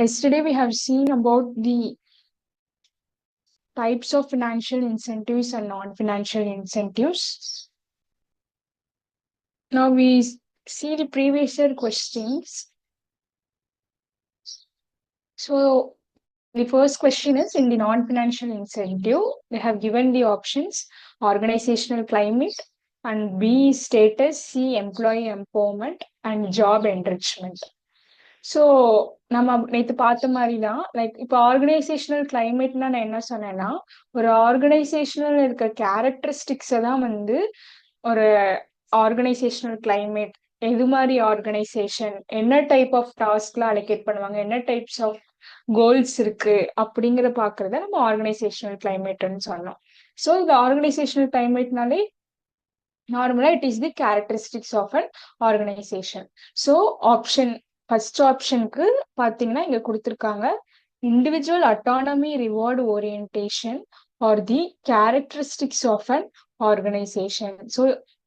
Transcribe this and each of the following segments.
Yesterday we have seen about the types of financial incentives and non-financial incentives. Now we see the previous year questions. So the first question is, in the non-financial incentive, they have given the options organizational climate, and B status, C employee empowerment, and job enrichment. So நம்ம நேற்று பார்த்த மாதிரி தான், like இப்போ organisational கிளைமேட்னா நான் என்ன சொன்னேன்னா, ஒரு ஆர்கனைசேஷனல் இருக்க கேரக்டரிஸ்டிக்ஸை தான் வந்து ஒரு ஆர்கனைசேஷனல் கிளைமேட், எது மாதிரி ஆர்கனைசேஷன், என்ன டைப் ஆஃப் டாஸ்க்லாம் அலோகேட் பண்ணுவாங்க, என்ன டைப்ஸ் ஆஃப் கோல்ஸ் இருக்கு அப்படிங்கிறத பாக்குறத நம்ம ஆர்கனைசேஷனல் கிளைமேட்னு சொன்னோம். ஸோ இந்த ஆர்கனைசேஷனல் கிளைமேட்னாலே நார்மலா it is the characteristics of an organization. So option first ஆப்ஷனுக்கு பாத்தீங்கன்னா இங்க கொடுத்துருக்காங்க, individual autonomy reward orientation are the characteristics of an organization. So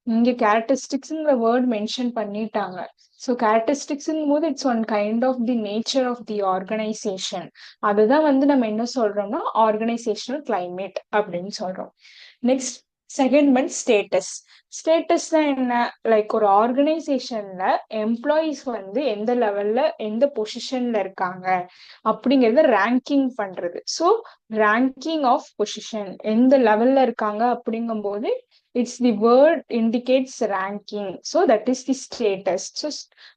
இங்க கேரக்டரிஸ்டிக்ஸ்ங்கிற வேர்ட் மென்ஷன் பண்ணிட்டாங்க. ஸோ கேரக்டரிஸ்டிக்ஸ்ங்கும் போது it's one kind of the nature of the organization. அதுதான் வந்து நம்ம என்ன சொல்றோம்னா ஆர்கனைசேஷனல் கிளைமேட் அப்படின்னு சொல்றோம். Next second one status. ஸ்டேட்டஸ்னா என்ன, லைக் ஒரு ஆர்கனைசேஷன்ல எம்ப்ளாயிஸ் வந்து எந்த லெவல்ல எந்த பொசிஷன்ல இருக்காங்க அப்படிங்கறத ரேங்கிங் பண்றது. ஸோ ரேங்கிங் ஆஃப் பொசிஷன், எந்த லெவல்ல இருக்காங்க அப்படிங்கும் போது it's the word indicates ranking, so that is the status. So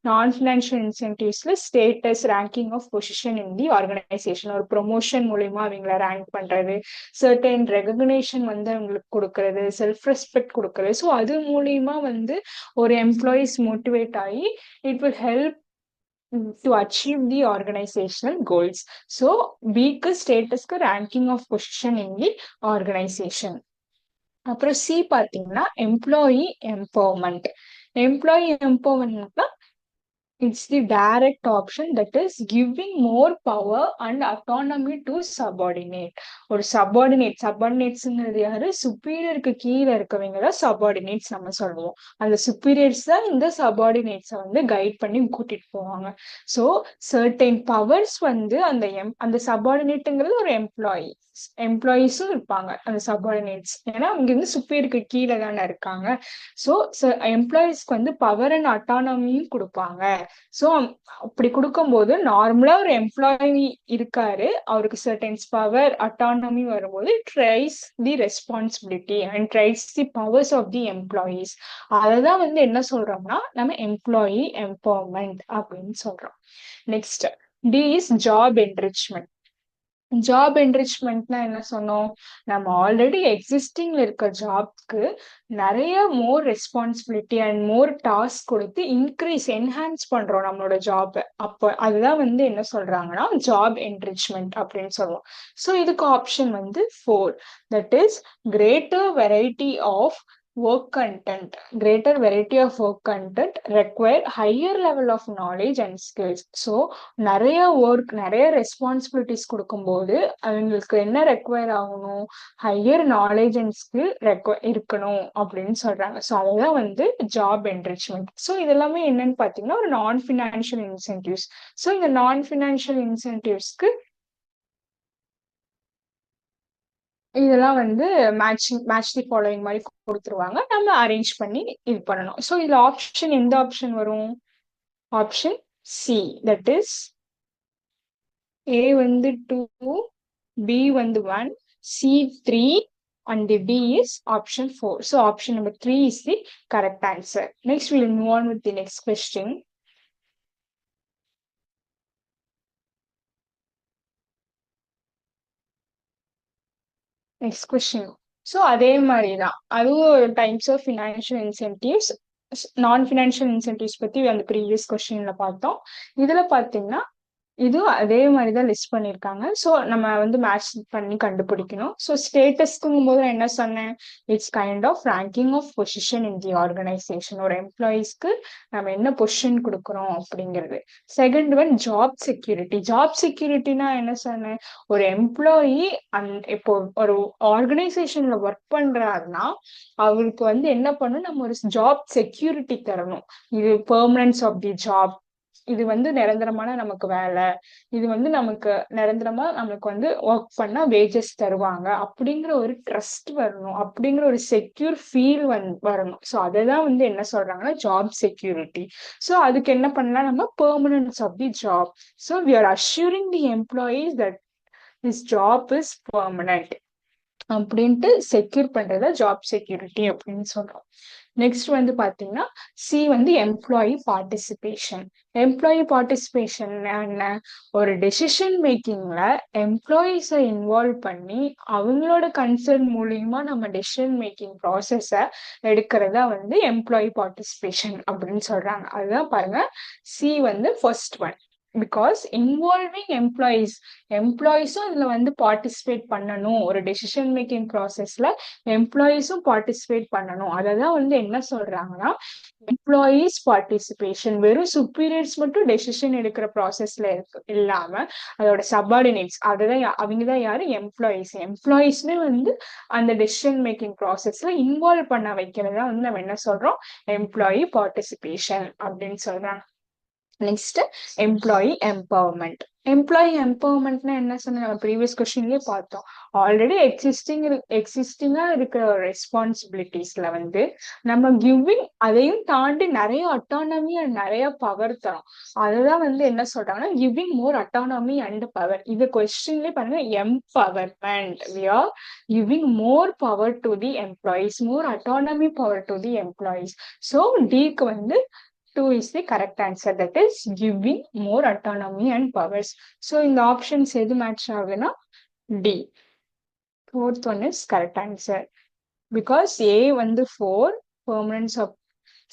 non-financial incentives status, ranking of position in the organization, or promotion மூலமா அவங்கள ரேங்க் பண்றது, certain recognition வந்து அவங்களுக்கு கொடுக்கறது, செல்ஃப் ரெஸ்பெக்ட் கொடுக்கறது. ஸோ அது மூலியமா வந்து ஒரு எம்ப்ளாயிஸ் மோட்டிவேட் ஆகி it will help to achieve the organizational goals. So B-க்கு ஸ்டேட்டஸ்க்கு ranking of position in the organization. அப்புறம் சி பாத்தீங்கன்னா எம்ப்ளாயி எம்பவர்மெண்ட். எம்ப்ளாயி எம்பவர்மெண்ட்னா it's the direct option, that is giving more power and autonomy to subordinate. ஒரு சபார்டினேட்ஸ்ங்கிறது யாரு, சுப்பீரியருக்கு கீழே இருக்கவங்க தான் சபார்டினேட்ஸ் நம்ம சொல்லுவோம். அந்த சுப்பீரியர்ஸ் தான் இந்த சபார்டினேட்ஸை வந்து கைட் பண்ணி கூட்டிட்டு போவாங்க. ஸோ சர்டைன் பவர்ஸ் வந்து அந்த சபார்டினேட்டுங்கிறது ஒரு எம்ப்ளாயிஸும் இருப்பாங்க அந்த சபார்டினேட்ஸ், ஏன்னா இங்க இருந்து சுப்பீரியருக்கு கீழே தானே இருக்காங்க. ஸோ எம்ப்ளாயிஸ்க்கு வந்து பவர் அண்ட் அட்டானமியும் கொடுப்பாங்க. ஸோ அப்படி கொடுக்கும்போது நார்மலா ஒரு எம்ப்ளாயி இருக்காரு, அவருக்கு சர்டைன்ஸ் பவர் அட்டானமி வரும்போது tries the responsibility and tries the powers of the employees. அததான் வந்து என்ன சொல்றோம்னா நம்ம எம்ப்ளாயி எம்பவர்மெண்ட் அப்படின்னு சொல்றோம். Next D is job enrichment. Job என்ரிச்மெண்ட்னா என்ன சொன்னோம், நம்ம ஆல்ரெடி எக்ஸிஸ்டிங்ல இருக்க ஜாப்க்கு நிறைய more responsibility and more task கொடுத்து என்ஹான்ஸ் பண்றோம் நம்மளோட ஜாப். அப்போ அதுதான் வந்து என்ன சொல்றாங்கன்னா ஜாப் என்ரிச்மெண்ட் அப்படின்னு சொல்லுவோம். ஸோ இதுக்கு ஆப்ஷன் வந்து 4, that is greater variety of work content. Greater variety of work content require higher level of knowledge and skills. So நிறைய ஒர்க் நிறைய ரெஸ்பான்சிபிலிட்டிஸ் கொடுக்கும்போது அவங்களுக்கு என்ன ரெக்வயர் ஆகணும், ஹையர் நாலேஜ் அண்ட் ஸ்கில் இருக்கணும் அப்படின்னு சொல்றாங்க. ஸோ அதுதான் வந்து ஜாப் என்ரிச்மெண்ட். ஸோ இதெல்லாமே என்னன்னு பார்த்தீங்கன்னா ஒரு நான் ஃபினான்ஷியல் இன்சென்டிவ்ஸ். ஸோ இந்த நான் ஃபினான்ஷியல் இன்சென்டிவ்ஸ்க்கு இதெல்லாம் வந்து மேட்ச் தி ஃபாலோயிங் மாதிரி கொடுத்துருவாங்க, நம்ம அரேஞ்ச் பண்ணி இது பண்ணணும். ஸோ இதுல ஆப்ஷன் எந்த ஆப்ஷன் வரும், option C, that is a வந்து 2, பி வந்து 1, C 3 and the D is option 4. So option number 3 is the correct answer. Next we will move on with the next question. Next question. So அதே மாதிரி தான், அதுவும் ஒரு types of financial incentives, நான் financial incentives பத்தி அந்த previous கொஸ்டின்ல பார்த்தோம். இதுல பாத்தீங்கன்னா இதுவும் அதே மாதிரிதான் லிஸ்ட் பண்ணிருக்காங்க. ஸோ நம்ம வந்து மேட்ச் பண்ணி கண்டுபிடிக்கணும். ஸோ ஸ்டேட்டஸ்க்கும் போது என்ன சொன்னேன், it's kind of ranking of position in the organization. ஒரு எம்ப்ளாயிஸ்க்கு நம்ம என்ன பொசிஷன் கொடுக்குறோம் அப்படிங்கிறது. Second one job security. Job செக்யூரிட்டினா என்ன சொன்னேன், ஒரு எம்ப்ளாயி இப்போ ஒரு ஆர்கனைசேஷன்ல ஒர்க் பண்றாருன்னா அவருக்கு வந்து என்ன பண்ணணும், நம்ம ஒரு ஜாப் செக்யூரிட்டி தரணும். இது பெர்மனன்ஸ் ஆஃப் தி ஜாப், இது வந்து நிரந்தரமான நமக்கு வேலை, இது வந்து நமக்கு நிரந்தரமா நமக்கு வந்து ஒர்க் பண்ணா வேஜஸ் தருவாங்க அப்படிங்கிற ஒரு ட்ரஸ்ட் வரணும், அப்படிங்கிற ஒரு செக்யூர் ஃபீல் வரணும். ஸோ அததான் வந்து என்ன சொல்றாங்கன்னா ஜாப் செக்யூரிட்டி. ஸோ அதுக்கு என்ன பண்ணலாம் நம்ம, permanence of the job. So we are assuring the employees that this job is permanent அப்படின்ட்டு செக்யூர் பண்றத ஜாப் செக்யூரிட்டி அப்படின்னு சொல்றோம். நெக்ஸ்ட் வந்து பாத்தீங்கன்னா சி வந்து எம்ப்ளாயி பார்ட்டிசிபேஷன். எம்ப்ளாயி பார்ட்டிசிபேஷன் என்ன, ஒரு டெசிஷன் மேக்கிங்ல எம்ப்ளாயிஸை இன்வால்வ் பண்ணி அவங்களோட கன்சர்ன் மூலியமா நம்ம டெசிஷன் மேக்கிங் ப்ராசஸ எடுக்கிறதா வந்து எம்ப்ளாயி பார்ட்டிசிபேஷன் அப்படின்னு சொல்றாங்க. அதுதான் பாருங்க, சி வந்து ஃபர்ஸ்ட் ஒன். பிகாஸ் இன்வால்விங் எம்ப்ளாயிஸும் இதுல வந்து பார்ட்டிசிபேட் பண்ணணும், ஒரு டெசிஷன் மேக்கிங் ப்ராசஸ்ல எம்ப்ளாயிஸும் பார்ட்டிசிபேட் பண்ணணும். அததான் வந்து என்ன சொல்றாங்கன்னா எம்ப்ளாயீஸ் பார்ட்டிசிபேஷன். வெறும் சுப்பீரியர்ஸ் மட்டும் டெசிஷன் எடுக்கிற ப்ராசஸ்ல இல்லாம அதோட சபார்டினேட்ஸ், அதுதான் அவங்கதான் யாரு, எம்ப்ளாயீஸ்மே வந்து அந்த டெசிஷன் மேக்கிங் ப்ராசஸ்ல இன்வால்வ் பண்ண வைக்கிறதா வந்து நம்ம என்ன சொல்றோம், எம்ப்ளாயி பார்ட்டிசிபேஷன் அப்படின்னு சொல்றாங்க. Next employee empowerment. எம்ப்ளாயி எம்பவர்மெண்ட்னா என்ன சொன்ன, நம்ம ப்ரீவியஸ் கொஸ்டின்லயே பார்த்தோம். ஆல்ரெடி எக்ஸிஸ்டிங்கா இருக்கிற ரெஸ்பான்சிபிலிட்டிஸ்ல வந்து நம்ம கிவிங், அதையும் தாண்டி நிறைய அட்டானமி அண்ட் நிறைய பவர் தரும். அதுதான் வந்து என்ன சொல்றாங்கன்னா giving more autonomy and power. இது கொஸ்டின்லயே பாருங்க, empowerment. We are giving more power to the employees, more autonomy power to the employees. So டிக்கு வந்து 2 is the correct answer, that is giving more autonomy and powers. So in the options எது match ஆகுதுன்னா D. Fourth one is correct answer. Because A வந்து 4 permanence of,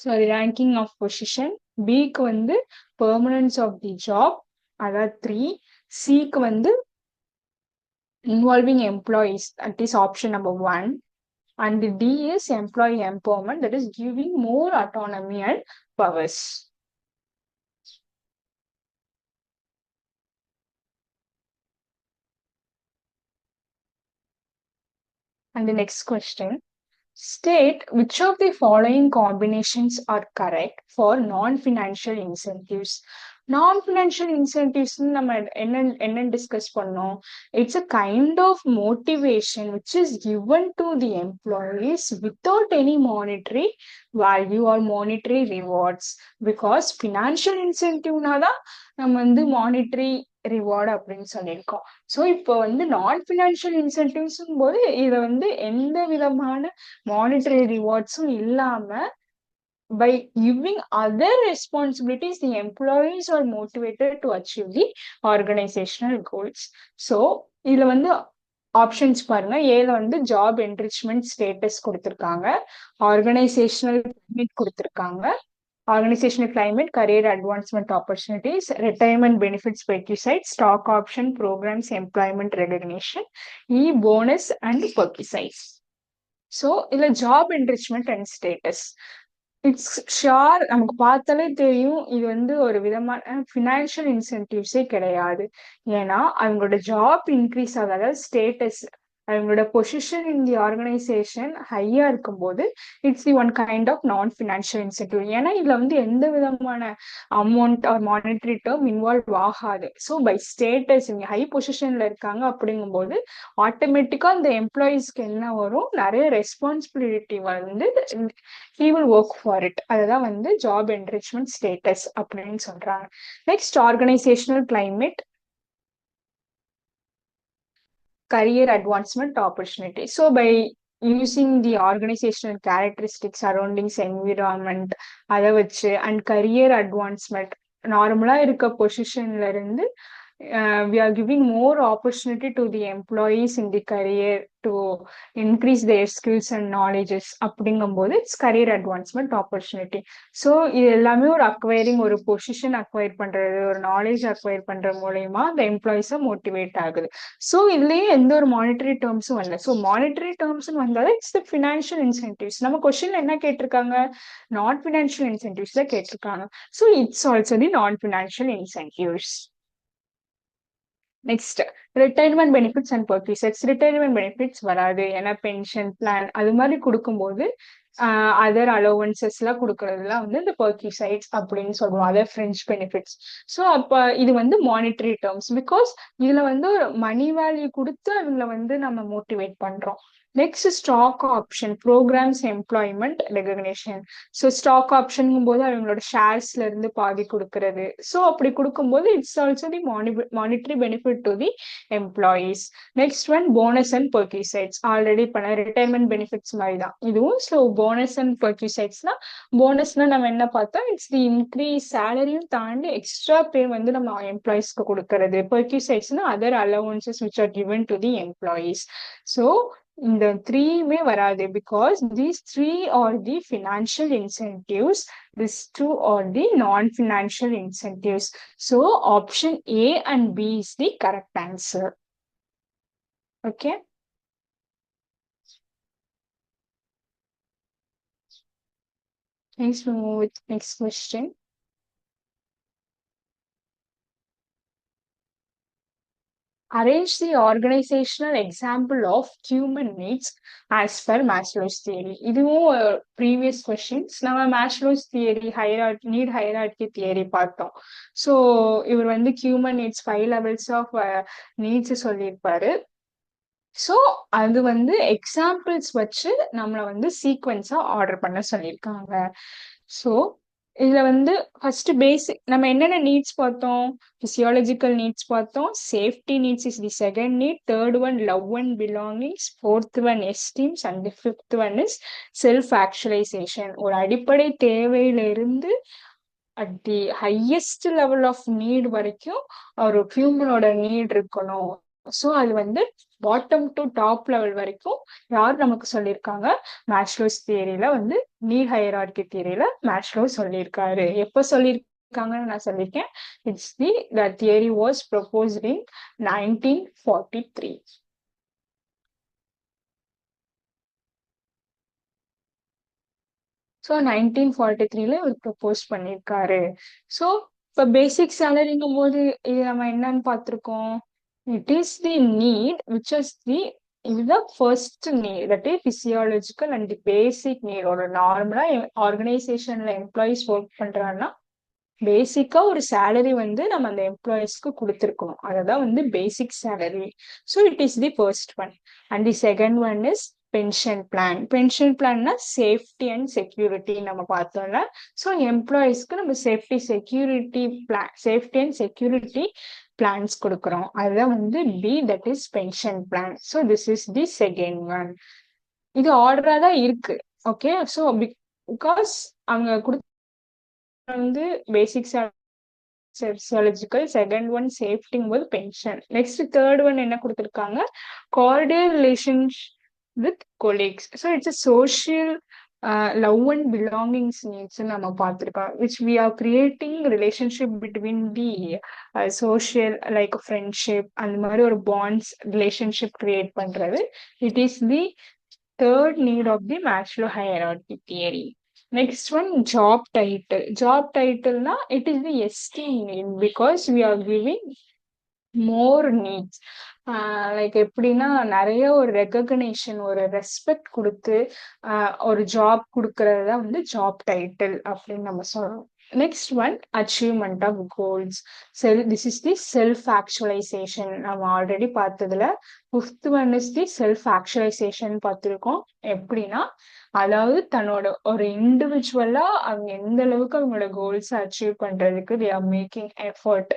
sorry, ranking of position. B க்கு வந்து permanence of the job, அதாவது 3. C க்கு வந்து involving employees, that is option number 1. And the D is employee empowerment, that is giving more autonomy and powers. And the next question, state which of the following combinations are correct for non-financial incentives. Non-financial incentives நம்ம என்ன discuss பண்ணோம், it's a kind of motivation which is given to the employees without any monetary value or monetary rewards. Because financial incentive தான் நம்ம வந்து monetary reward அப்படின்னு சொல்லியிருக்கோம். So இப்போ வந்து நான் ஃபினான்ஷியல் இன்சென்டிவ்ஸ் போது இதை வந்து எந்த விதமான மானிட்டரி ரிவார்ட்ஸும் இல்லாம by giving other responsibilities, the employees are motivated to achieve the organizational goals. So இதுல வந்து ஆப்ஷன்ஸ் பாருங்க, ஏல வந்து ஜாப் என்ரிச்மெண்ட் ஸ்டேட்டஸ் கொடுத்திருக்காங்க, ஆர்கனைசேஷனல் கொடுத்திருக்காங்க, organizational climate, career advancement opportunities, retirement benefits, perquisites, stock option programs, employment recognition, bonus and perquisites. So இதுல job enrichment and status, it's sure நமக்கு பார்த்தாலே தெரியும் இது வந்து ஒரு விதமான ஃபினான்ஷியல் இன்சென்டிவ்ஸே கிடையாது. ஏன்னா அவங்களோட ஜாப் இன்க்ரீஸ் ஆகுது, அதாவது ஸ்டேட்டஸ், அவங்களோட பொசிஷன் இன் தி ஆர்கனைசேஷன் ஹையா இருக்கும்போது it's the one kind of non financial incentive. ஏன்னா இதுல வந்து எந்த விதமான amount or monetary term involve ஆகாது. ஸோ பை ஸ்டேட்டஸ் இவங்க ஹை பொசிஷன்ல இருக்காங்க அப்படிங்கும்போது ஆட்டோமேட்டிக்கா இந்த எம்ப்ளாயீஸ்க்கு என்ன வரும், நிறைய ரெஸ்பான்சிபிலிட்டி வந்து he will work for it. அதுதான் வந்து ஜாப் என்ரிச்மெண்ட் ஸ்டேட்டஸ் அப்படின்னு சொல்றாங்க. Next organisational climate, career advancement opportunity. So by using the organizational characteristics, surroundings, environment, அதை வச்சு and career advancement, நார்மலா இருக்க பொசிஷன்ல இருந்து we are giving more opportunity to the employees in the career to increase their skills and knowledges அப்படிங்கும்போது it's career advancement opportunity. So இது எல்லாமே ஒரு அக்வயரிங், ஒரு பொசிஷன் அக்வயர் பண்றது, ஒரு நாலேஜ் அக்வயர் பண்ற மூலயமா அந்த எம்ப்ளாயிஸை மோட்டிவேட் ஆகுது. ஸோ இதுலயே எந்த ஒரு மானிட்டரி டேர்ம்ஸும் வரல. ஸோ மானிட்டரி டேர்ம்ஸ் வந்தாலும் இட்ஸ் த ஃபினான்ஷியல் இன்சென்டிவ்ஸ். நம்ம கொஸ்டின்ல என்ன கேட்டிருக்காங்க, நான் ஃபினான்ஷியல் இன்சென்டிவ்ஸ் தான் கேட்டிருக்காங்க. So it's also the non financial incentives. Next retirement benefits and perquisites. Retirement benefits வராது, ஏன்னா பென்ஷன் பிளான் அது மாதிரி கொடுக்கும்போது அதர் அலோவன்சஸ் எல்லாம் கொடுக்கறதுலாம் வந்து இந்த பெர்க்யூசைட்ஸ் அப்படின்னு சொல்லுவோம், அதர் ஃப்ரெஞ்ச் பெனிஃபிட்ஸ். ஸோ அப்ப இது வந்து மானிட்டரி டேர்ம்ஸ், பிகாஸ் இதுல வந்து ஒரு மணி வேல்யூ கொடுத்து அவங்கள வந்து நம்ம மோட்டிவேட் பண்றோம். Next stock option programmes employment recognition. So stock option போது அவங்களோட ஷேர்ஸ்ல இருந்து பாதி கொடுக்கறது. ஸோ அப்படி கொடுக்கும்போது it's also the monetary benefit to the employees. Next one bonus and perquisites. Already பண்ண ரிட்டைர்மெண்ட் பெனிஃபிட்ஸ் மாதிரி தான் இதுவும். ஸோ போனஸ் அண்ட் பெர்க்யூசைட்ஸ்னா, போனஸ்னா நம்ம என்ன பார்த்தோம், இட்ஸ் தி இன்க்ரீஸ் சேலரியும் தாண்டி எக்ஸ்ட்ரா பே வந்து நம்ம எம்ப்ளாயிஸ்க்கு கொடுக்கறது. பெர்க்யூசைட்ஸ்னா other allowances which are given to the employees. So இந்த த்ரீயுமே வராது, because these three are the financial incentives, this two are the non financial incentives. So option A and B is the correct answer. Okay. Next, we move with next question. Arrange the organizational example of human needs as per Maslow's theory. இதுவும் previous questions. நம்ம Maslow's theory hierarchy, need hierarchy theory பார்த்தோம். So இவர் வந்து human needs 5 levels of needs சொல்லியிருப்பாரு. So அது வந்து examples வச்சு நம்மளை வந்து சீக்வன்ஸா ஆர்டர் பண்ண சொல்லியிருக்காங்க. ஸோ இதுல வந்து ஃபர்ஸ்ட் பேசிக் நம்ம என்னென்ன நீட்ஸ் பார்த்தோம், பிசியாலஜிக்கல் நீட்ஸ் பார்த்தோம், safety needs is the second need, third one love and belongings, fourth one esteems and fifth one is self actualization. ஒரு அடிப்படை தேவையில இருந்து at the highest level of need வரைக்கும் ஒரு ஹியூமனோட நீட் இருக்கணும். ஸோ அது வந்து பாட்டம் டு டாப் லெவல் வரைக்கும் யார் நமக்கு சொல்லியிருக்காங்க, மேஸ்லோஸ் தியரியில வந்து நீட் ஹையரார்கி தியரியில மேஸ்லோ சொல்லியிருக்காரு. எப்போ சொல்லியிருக்காங்கன்னு நான் சொல்லியிருக்கேன், it's the theory was proposed in 1943. So 1943ல இவர் ப்ரொபோஸ் பண்ணியிருக்காரு. ஸோ இப்போ பேசிக் சேலரிங்கும் போது இது நம்ம என்னன்னு பார்த்துருக்கோம், it is the need which is the, இதுதான் first need, that is physiological and the basic need. ஒரு நார்மலா ஆர்கனைசேஷன்ல எம்ப்ளாயிஸ் ஒர்க் பண்றாங்கன்னா பேசிக்கா ஒரு சேலரி வந்து நம்ம அந்த எம்ப்ளாயிஸ்க்கு கொடுத்துருக்கணும், அதுதான் வந்து basic salary. So it is the first one. And the second one is pension plan. Pension பிளான்னா சேஃப்டி அண்ட் செக்யூரிட்டி நம்ம பார்த்தோம்ல. ஸோ எம்ப்ளாயிஸ்க்கு நம்ம security plan, safety and security plans கொடுக்குறோம், அதுதான் வந்து B, that is pension plan. So this is the second one. இது ஆர்டரா தான் இருக்கு. ஓகே. ஸோ பிகாஸ் அவங்க கொடுத்த வந்து பேசிக் பிசியாலஜிக்கல், செகண்ட் ஒன் சேஃப்டிங் போது பென்ஷன். நெக்ஸ்ட் தேர்ட் ஒன் என்ன கொடுத்துருக்காங்க, cordial relationship with colleagues. So it's a social love and belongings needs நம்ம பார்த்துருக்கோம், which we are creating relationship between the social like friendship, அந்த மாதிரி ஒரு பாண்ட்ஸ் ரிலேஷன்ஷிப் கிரியேட் பண்றது. It is the third need of the Maslow hierarchy theory. Next one, job title. Job title na, it is the esteem need, because we are giving more needs. Like எப்படின்னா நிறைய ஒரு recognition, ஒரு respect கொடுத்து ஒரு job கொடுக்கறது தான் வந்து job title அப்படின்னு நம்ம சொல்றோம். Next one, achievement of goals. This is the self actualization. நம்ம ஆல்ரெடி பார்த்ததுல fifth one is the self actualization பார்த்துருக்கோம். எப்படின்னா அதாவது தன்னோட ஒரு இண்டிவிஜுவலா அவங்க எந்த அளவுக்கு அவங்களோட கோல்ஸ் அச்சீவ் பண்றதுக்கு they are making effort.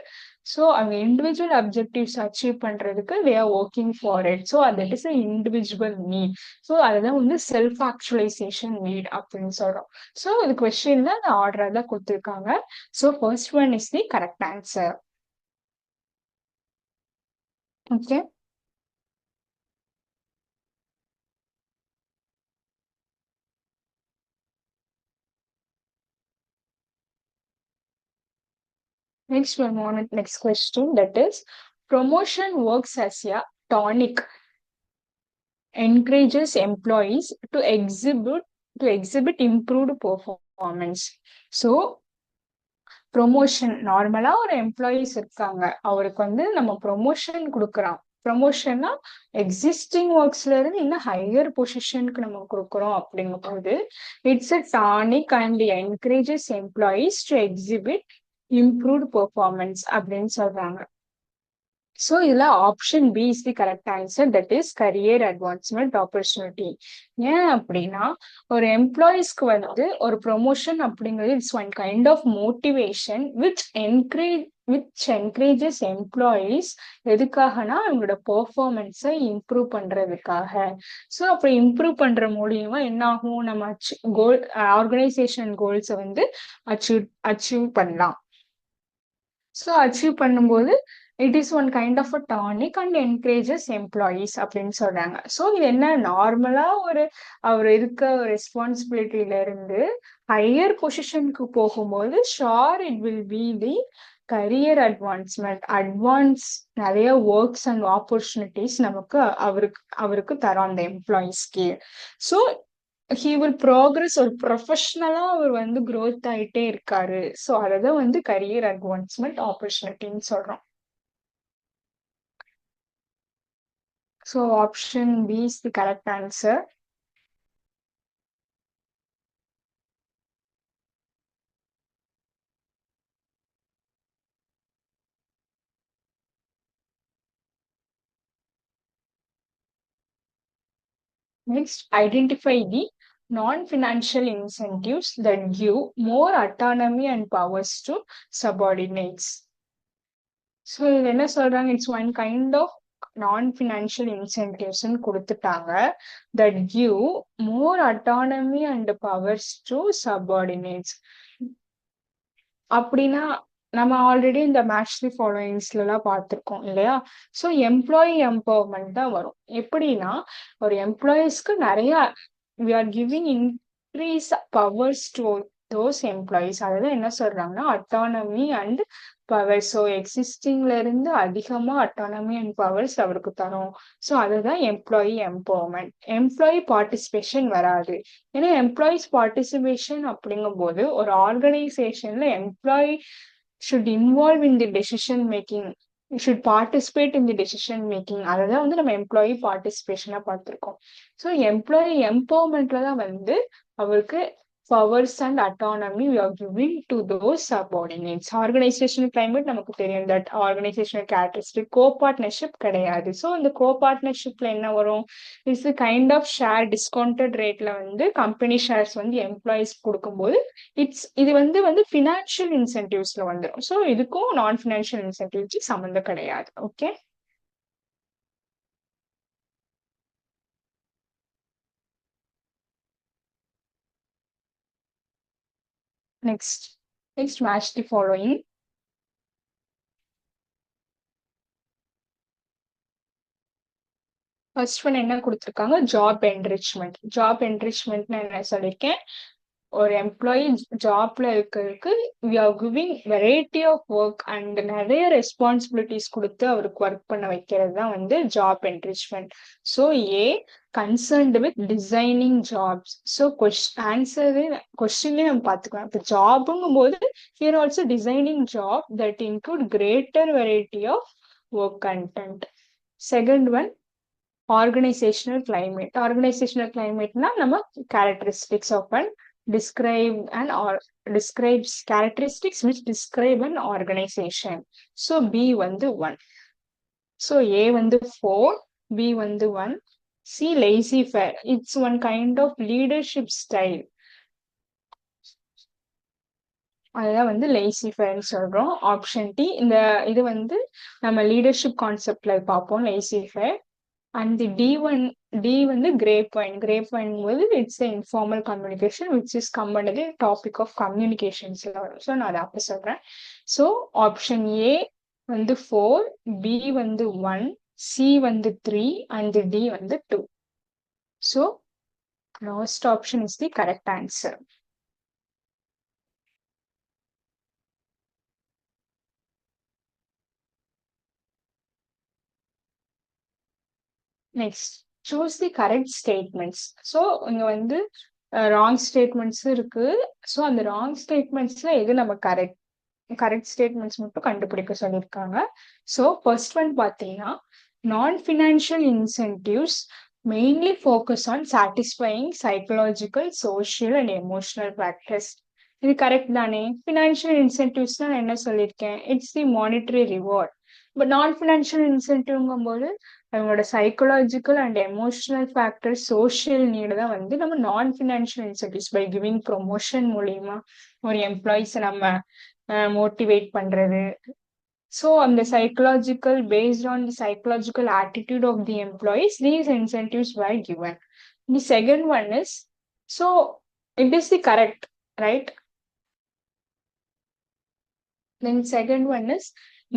So அவங்க இண்டிவிஜுவல் அப்ஜெக்டிவ்ஸ் அச்சீவ் பண்றதுக்கு they are working for it. So that is an individual need. So அதுதான் வந்து செல்ஃப் ஆக்சுவலைசேஷன் நீட் அப்படின்னு சொல்றோம். ஸோ இது கொஸ்டின்ல அந்த ஆர்டரா தான் கொடுத்துருக்காங்க. So first one is the correct answer. Okay. Next one, on next question, that is promotion works as a tonic, encourages employees to exhibit improved performance. So promotion, நார்மலா ஒரு employees இருக்காங்க, அவருக்கு வந்து நம்ம ப்ரொமோஷன் கொடுக்குறோம், ப்ரமோஷன்னா எக்ஸிஸ்டிங் ஒர்க்ஸ்ல இருந்து இன்னும் higher பொசிஷனுக்கு நம்ம கொடுக்குறோம் அப்படிங்கும் போது it's a tonic and encourages employees to exhibit improved performance அப்படின்னு சொல்றாங்க. ஸோ இதுல option B is the correct answer, that is career advancement opportunity. ஏன் அப்படின்னா ஒரு எம்ப்ளாயீஸ்க்கு வந்து ஒரு ப்ரொமோஷன் அப்படிங்கிறது it's one kind of motivation which encourages employees எதுக்காகனா அவங்களோட பெர்ஃபார்மன்ஸை இம்ப்ரூவ் பண்றதுக்காக. ஸோ அப்படி இம்ப்ரூவ் பண்ற மூலியமா என்ன ஆகும், நம்ம கோல் ஆர்கனைசேஷன் கோல்ஸை வந்து அச்சீவ் பண்ணலாம். ஸோ அச்சீவ் பண்ணும்போது it is one kind of a tonic and encourages employees அப்படின்னு சொல்றாங்க. ஸோ இது என்ன, நார்மலா அவர் இருக்க ரெஸ்பான்சிபிலிட்டில இருந்து ஹையர் பொசிஷனுக்கு போகும்போது sure it will be the career advance நிறைய ஒர்க்ஸ் அண்ட் ஆப்பர்ச்சுனிட்டிஸ் நமக்கு அவருக்கு தரோம் அந்த எம்ப்ளாயீஸ்க்கு. ஸோ ஹி வில் ப்ரோக்ரஸ், ஒரு ப்ரொஃபஷனலா அவர் வந்து க்ரோத் ஆயிட்டே இருக்காரு. ஸோ அததான் வந்து கரியர் அட்வான்ஸ்மெண்ட் ஆப்பர்ச்சுனிட்டின்னு சொல்றோம். So option B is the correct answer. Next, identify the non-financial incentives that give more autonomy and powers to subordinates. So இது என்ன சொல்றாங்க, இட்ஸ் ஒன் கைண்ட் ஆஃப் நான்-ஃபினான்ஷியல் இன்சென்டிவ்ஸ்ன்னு கொடுத்துட்டாங்க, that give more autonomy and powers to subordinates. அப்படின்னா நம்ம already இந்த match the ஃபாலோயிங்ஸ்ல எல்லாம் பார்த்துருக்கோம் இல்லையா. ஸோ எம்ப்ளாயி எம்பவர்மெண்ட் தான் வரும். எப்படின்னா ஒரு எம்ப்ளாயீஸ்க்கு நிறைய we are giving increase powers to those employees. அதாவது என்ன சொல்றாங்கன்னா அட்டானமி அண்ட் பவர். ஸோ எக்ஸிஸ்டிங்ல இருந்து அதிகமா அட்டானமி அண்ட் பவர்ஸ் அவருக்கு தரும். ஸோ அதுதான் எம்ப்ளாயி எம்பவர்மெண்ட். எம்ப்ளாயி பார்ட்டிசிபேஷன் வராது. ஏன்னா எம்ப்ளாயிஸ் பார்ட்டிசிபேஷன் அப்படிங்கும் போது ஒரு ஆர்கனைசேஷன்ல employee should involve in the decision making, should participate in the decision making. அததான் வந்து நம்ம எம்ப்ளாயி பார்ட்டிசிபேஷனா பார்த்திருக்கோம். ஸோ எம்ப்ளாயி எம்பவர்மெண்ட்ல தான் வந்து அவருக்கு powers and autonomy we are giving to those subordinates. Organisational climate நமக்கு தெரியும், தட் ஆர்கனைசேஷனல் கேரக்டரிஸ்டிக் கோபார்ட்னர்ஷிப் கிடையாது. ஸோ இந்த கோபார்ட்னர்ஷிப்ல என்ன வரும், it's kind of share discounted ரேட்ல வந்து கம்பெனி ஷேர்ஸ் வந்து எம்ப்ளாயிஸ் கொடுக்கும்போது இது வந்து ஃபினான்ஷியல் இன்சென்டிவ்ஸ்ல வந்துடும். ஸோ இதுக்கும் நான் ஃபினான்ஷியல் இன்சென்டிவ்ஸ் சம்மந்தம் கிடையாது. Okay, next match the following. First one என்ன கொடுத்துருக்காங்க, ஜாப் என்ரிச்மெண்ட். ஜாப் என்ரிச்மெண்ட்னு என்ன சொல்லியிருக்கேன், ஒரு எம்ப்ளாயி ஜாப்ல இருக்கிறதுக்கு we are giving variety of work and நிறைய ரெஸ்பான்சிபிலிட்டிஸ் கொடுத்து அவருக்கு ஒர்க் பண்ண வைக்கிறது தான் வந்து job enrichment. So A concerned with designing jobs. So கொஸ்டின்லேயே நம்ம பார்த்துக்கலாம். இப்போ ஜாபுங்கும் போது here also designing job that include greater variety of work content. Second one organizational climate. Organizational கிளைமேட்னா நம்ம characteristics of and describes characteristics which describe an organization. So B வந்து 1. So A வந்து 4, B வந்து 1, C lazy fair. It's one kind of leadership style. அதுதான் வந்து லேசி ஃபேர்னு சொல்றோம். Option D. இது வந்து நம்ம லீடர்ஷிப் கான்செப்ட்ல பார்ப்போம் லேசி ஃபேர். அண்ட் டி வந்து கிரேப் வைன் போது it's informal communication which is combined topic of கம்யூனிகேஷன்ஸ்ல வரும். ஸோ நான் அதை அப்போ சொல்றேன். ஸோ ஆப்ஷன் ஏ வந்து 4, பி வந்து 1, சி வந்து 3 அண்ட் டி வந்து 2. So last option is the correct answer. Next choose the correct statements. So இங்க வந்து ராங் ஸ்டேட்மெண்ட்ஸ் இருக்கு. ஸோ அந்த ராங் ஸ்டேட்மெண்ட்ஸ்ல எது நம்ம கரெக்ட் ஸ்டேட்மெண்ட்ஸ் மட்டும் கண்டுபிடிக்க சொல்லியிருக்காங்க. ஸோ ஃபர்ஸ்ட் ஒன் பார்த்தீங்கன்னா Non-financial incentives mainly focus on satisfying psychological, social and emotional factors. இது கரெக்ட் தானே? ஃபினான்ஷியல் இன்சென்டிவ்ஸ் நான் என்ன சொல்லியிருக்கேன், it's the monetary reward. But non financial இன்சென்டிவ்ங்கும் போது அவங்களோட psychological and emotional factor, social need தான் வந்து நம்ம non financial incentives by giving promotion மூலியமா ஒரு எம்ப்ளாயிஸை நம்ம மோட்டிவேட் பண்றது. So, on the psychological, based on the psychological attitude of the employees, these incentives were given. The second one is, so it is the correct, right? Then second one is,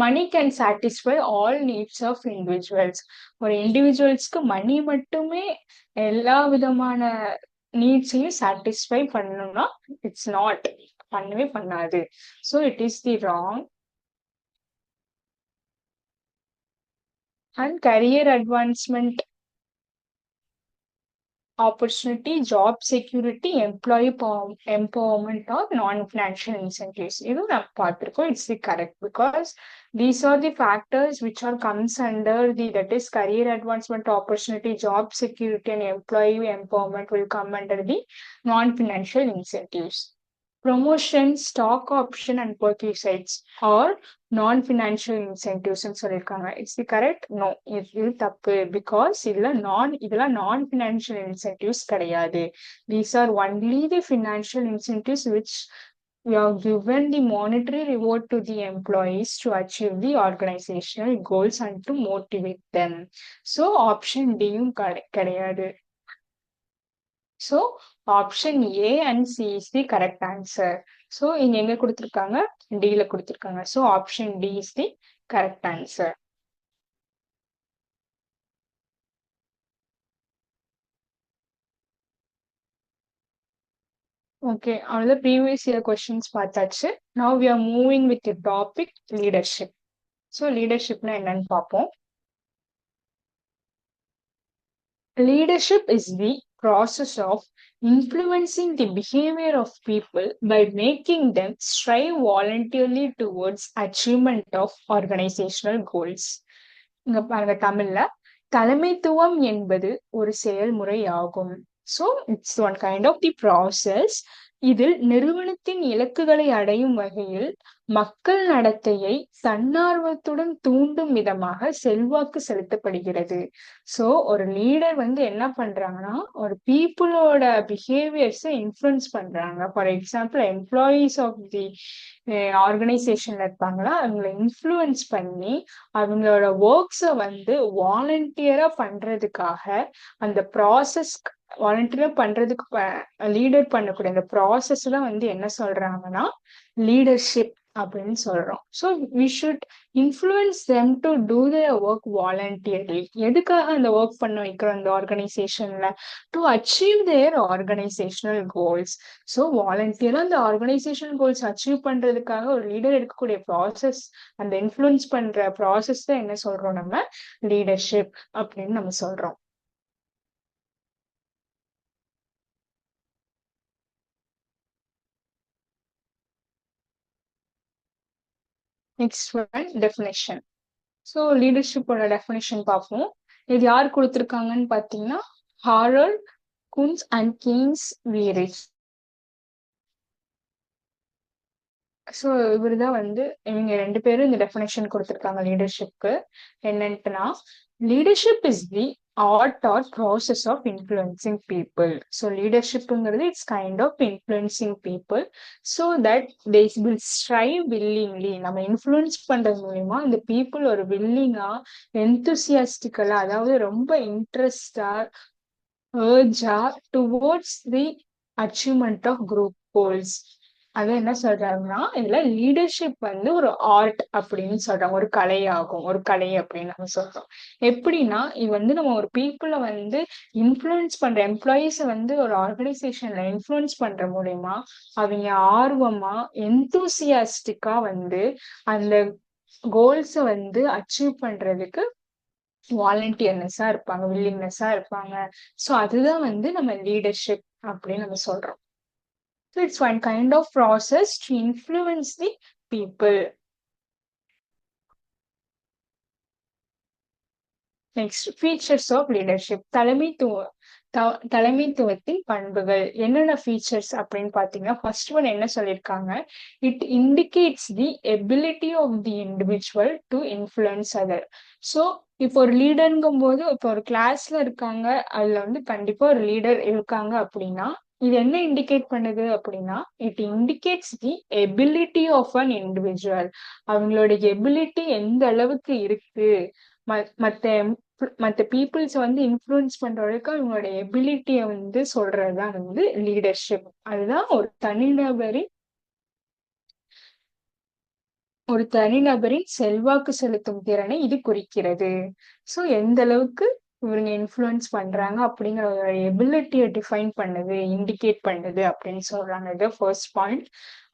money can satisfy all needs of individuals. ஒரு இண்டிவிஜுவல்ஸ்க்கு மணி மட்டுமே எல்லா விதமான நீட்ஸையும் satisfy பண்ணணும்னா it's not, பண்ணவே பண்ணாது. So it is the wrong. And career advancement, opportunity, job security, employee empowerment or non-financial incentives. இது நம்ம பார்த்திருக்கோம். It's the correct because these are the factors which are comes under the, that is career advancement, opportunity, job security and employee empowerment will come under the non-financial incentives. Promotion, stock option and perquisites or non-financial incentives சொல்லியிருக்காங்க. It's the correct? No, இது தப்பு because இதெல்லாம் non-financial incentives கிடையாது. These are only the financial incentives which we are given the monetary reward to the employees to achieve the organizational goals and to motivate them. So option D கிடையாது. So option A and C is the correct answer. So இங்க எங்க கொடுத்திருக்காங்க, D ல கொடுத்திருக்காங்க. So option D is the correct answer. Okay, all the previous year questions பார்த்தாச்சு. Now we are moving with the topic leadership. So leadershipனா என்னன்னு பார்ப்போம். Leadership is the process of influencing the behavior of people by making them strive voluntarily towards achievement of organizational goals. இங்க பாருங்க, தமிழ்ல தலைமைத்துவம் என்பது ஒரு செயல்முறை ஆகும். So it's one kind of the process. இதில் நிறுவனத்தின் இலக்குகளை அடையும் வகையில் மக்கள் நடத்தையை தன்னார்வத்துடன் தூண்டும் விதமாக செல்வாக்கு செலுத்தப்படுகிறது. சோ ஒரு லீடர் வந்து என்ன பண்றாங்கன்னா, ஒரு பீப்புளோட பிஹேவியர்ஸை இன்ஃப்ளூயன்ஸ் பண்றாங்க. For example, employees of the ஆர்கனைசேஷன்ல இருப்பாங்களா, அவங்களை இன்ஃப்ளூயன்ஸ் பண்ணி அவங்களோட ஒர்க்ஸை வந்து வாலண்டியரா பண்றதுக்காக அந்த ப்ராசஸ், வாலண்டியரா பண்றதுக்கு லீடர் பண்ணக்கூடிய அந்த ப்ராசஸ் தான் வந்து என்ன சொல்றாங்கன்னா லீடர்ஷிப் அப்படின்னு சொல்றோம். So we should influence them to do their work voluntarily. எதுக்காக அந்த ஒர்க் பண்ண வைக்கிறோம் அந்த ஆர்கனைசேஷன்ல? To achieve their organizational goals. So வாலண்டியரா அந்த ஆர்கனைசேஷனல் கோல்ஸ் அச்சீவ் பண்றதுக்காக ஒரு லீடர் எடுக்கக்கூடிய ப்ராசஸ், அந்த இன்ஃப்ளூயன்ஸ் பண்ற ப்ராசஸ் தான் என்ன சொல்றோம் நம்ம லீடர்ஷிப் அப்படின்னு நம்ம சொல்றோம். Next one definition. ஸோ லீடர்ஷிப்போட டெஃபினேஷன் பார்ப்போம். இது யார் கொடுத்துருக்காங்கன்னு பார்த்தீங்கன்னா Harold Koontz and Heinz Weihrich. So இவர் தான் வந்து, இவங்க ரெண்டு பேரும் இந்த டெஃபினேஷன் கொடுத்துருக்காங்க லீடர்ஷிப்க்கு. என்னன்ட்டுனா, leadership is the art or process of influencing people. So லீடர்ஷிப்புங்கிறது it's kind of influencing people so that they will strive willingly. நம்ம இன்ஃப்ளூயன்ஸ் பண்றது மூலியமா இந்த பீப்புள் ஒரு வில்லிங்கா, எந்தூசியாஸ்டிக்கலா, அதாவது ரொம்ப இன்ட்ரெஸ்டா, ஏர்ஜா towards the achievement of group goals. அது என்ன சொல்றாங்கன்னா, இதுல லீடர்ஷிப் வந்து ஒரு ஆர்ட் அப்படின்னு சொல்றாங்க, ஒரு கலையாகும், ஒரு கலை அப்படின்னு நம்ம சொல்றோம். எப்படின்னா, இது வந்து நம்ம ஒரு பீப்புளை வந்து இன்ஃப்ளூயன்ஸ் பண்ற, எம்ப்ளாயீஸை வந்து ஒரு ஆர்கனைசேஷன்ல இன்ஃப்ளூயன்ஸ் பண்ற மூலியமா அவங்க ஆர்வமா, எந்தூசியாஸ்டிக்கா வந்து அந்த கோல்ஸை வந்து அச்சீவ் பண்றதுக்கு வாலண்டியர்னஸா இருப்பாங்க, வில்லிங்னஸா இருப்பாங்க. ஸோ அதுதான் வந்து நம்ம லீடர்ஷிப் அப்படின்னு நம்ம சொல்றோம். So it's one kind of process to influence the people. Next features of leadership. தலைமைத்துவத்தின் பண்புகள் என்னென்ன ஃபீச்சர்ஸ் அப்படின்னு பாத்தீங்கன்னா, ஃபர்ஸ்ட் ஒன் என்ன சொல்லியிருக்காங்க, it indicates the ability of the individual to influence other. ஸோ இப்போ ஒரு லீடருங்கும் போது, இப்போ ஒரு கிளாஸ்ல இருக்காங்க, அதுல வந்து கண்டிப்பா ஒரு லீடர் இருக்காங்க அப்படின்னா, இது என்ன இண்டிகேட் பண்ணுது அப்படின்னா, it indicates the ability of an individual. அவங்களோட எபிலிட்டி எந்த அளவுக்கு இருக்கு, மத்த மத்த பீப்புள்ஸ் வந்து இன்ஃப்ளூயன்ஸ் பண்ற வரைக்கும் அவங்களோட எபிலிட்டியை வந்து சொல்றதுதான் வந்து லீடர்ஷிப். அதுதான் ஒரு தனிநபரின் செல்வாக்கு செலுத்தும் திறனை இது குறிக்கிறது. சோ எந்த அளவுக்கு இவங்க இன்ஃப்ளூயன்ஸ் பண்றாங்க அப்படிங்கிற ஒரு எபிலிட்டியை டிஃபைன் பண்ணுது, இண்டிகேட் பண்ணுது அப்படின்னு சொல்றாங்க. இது first point.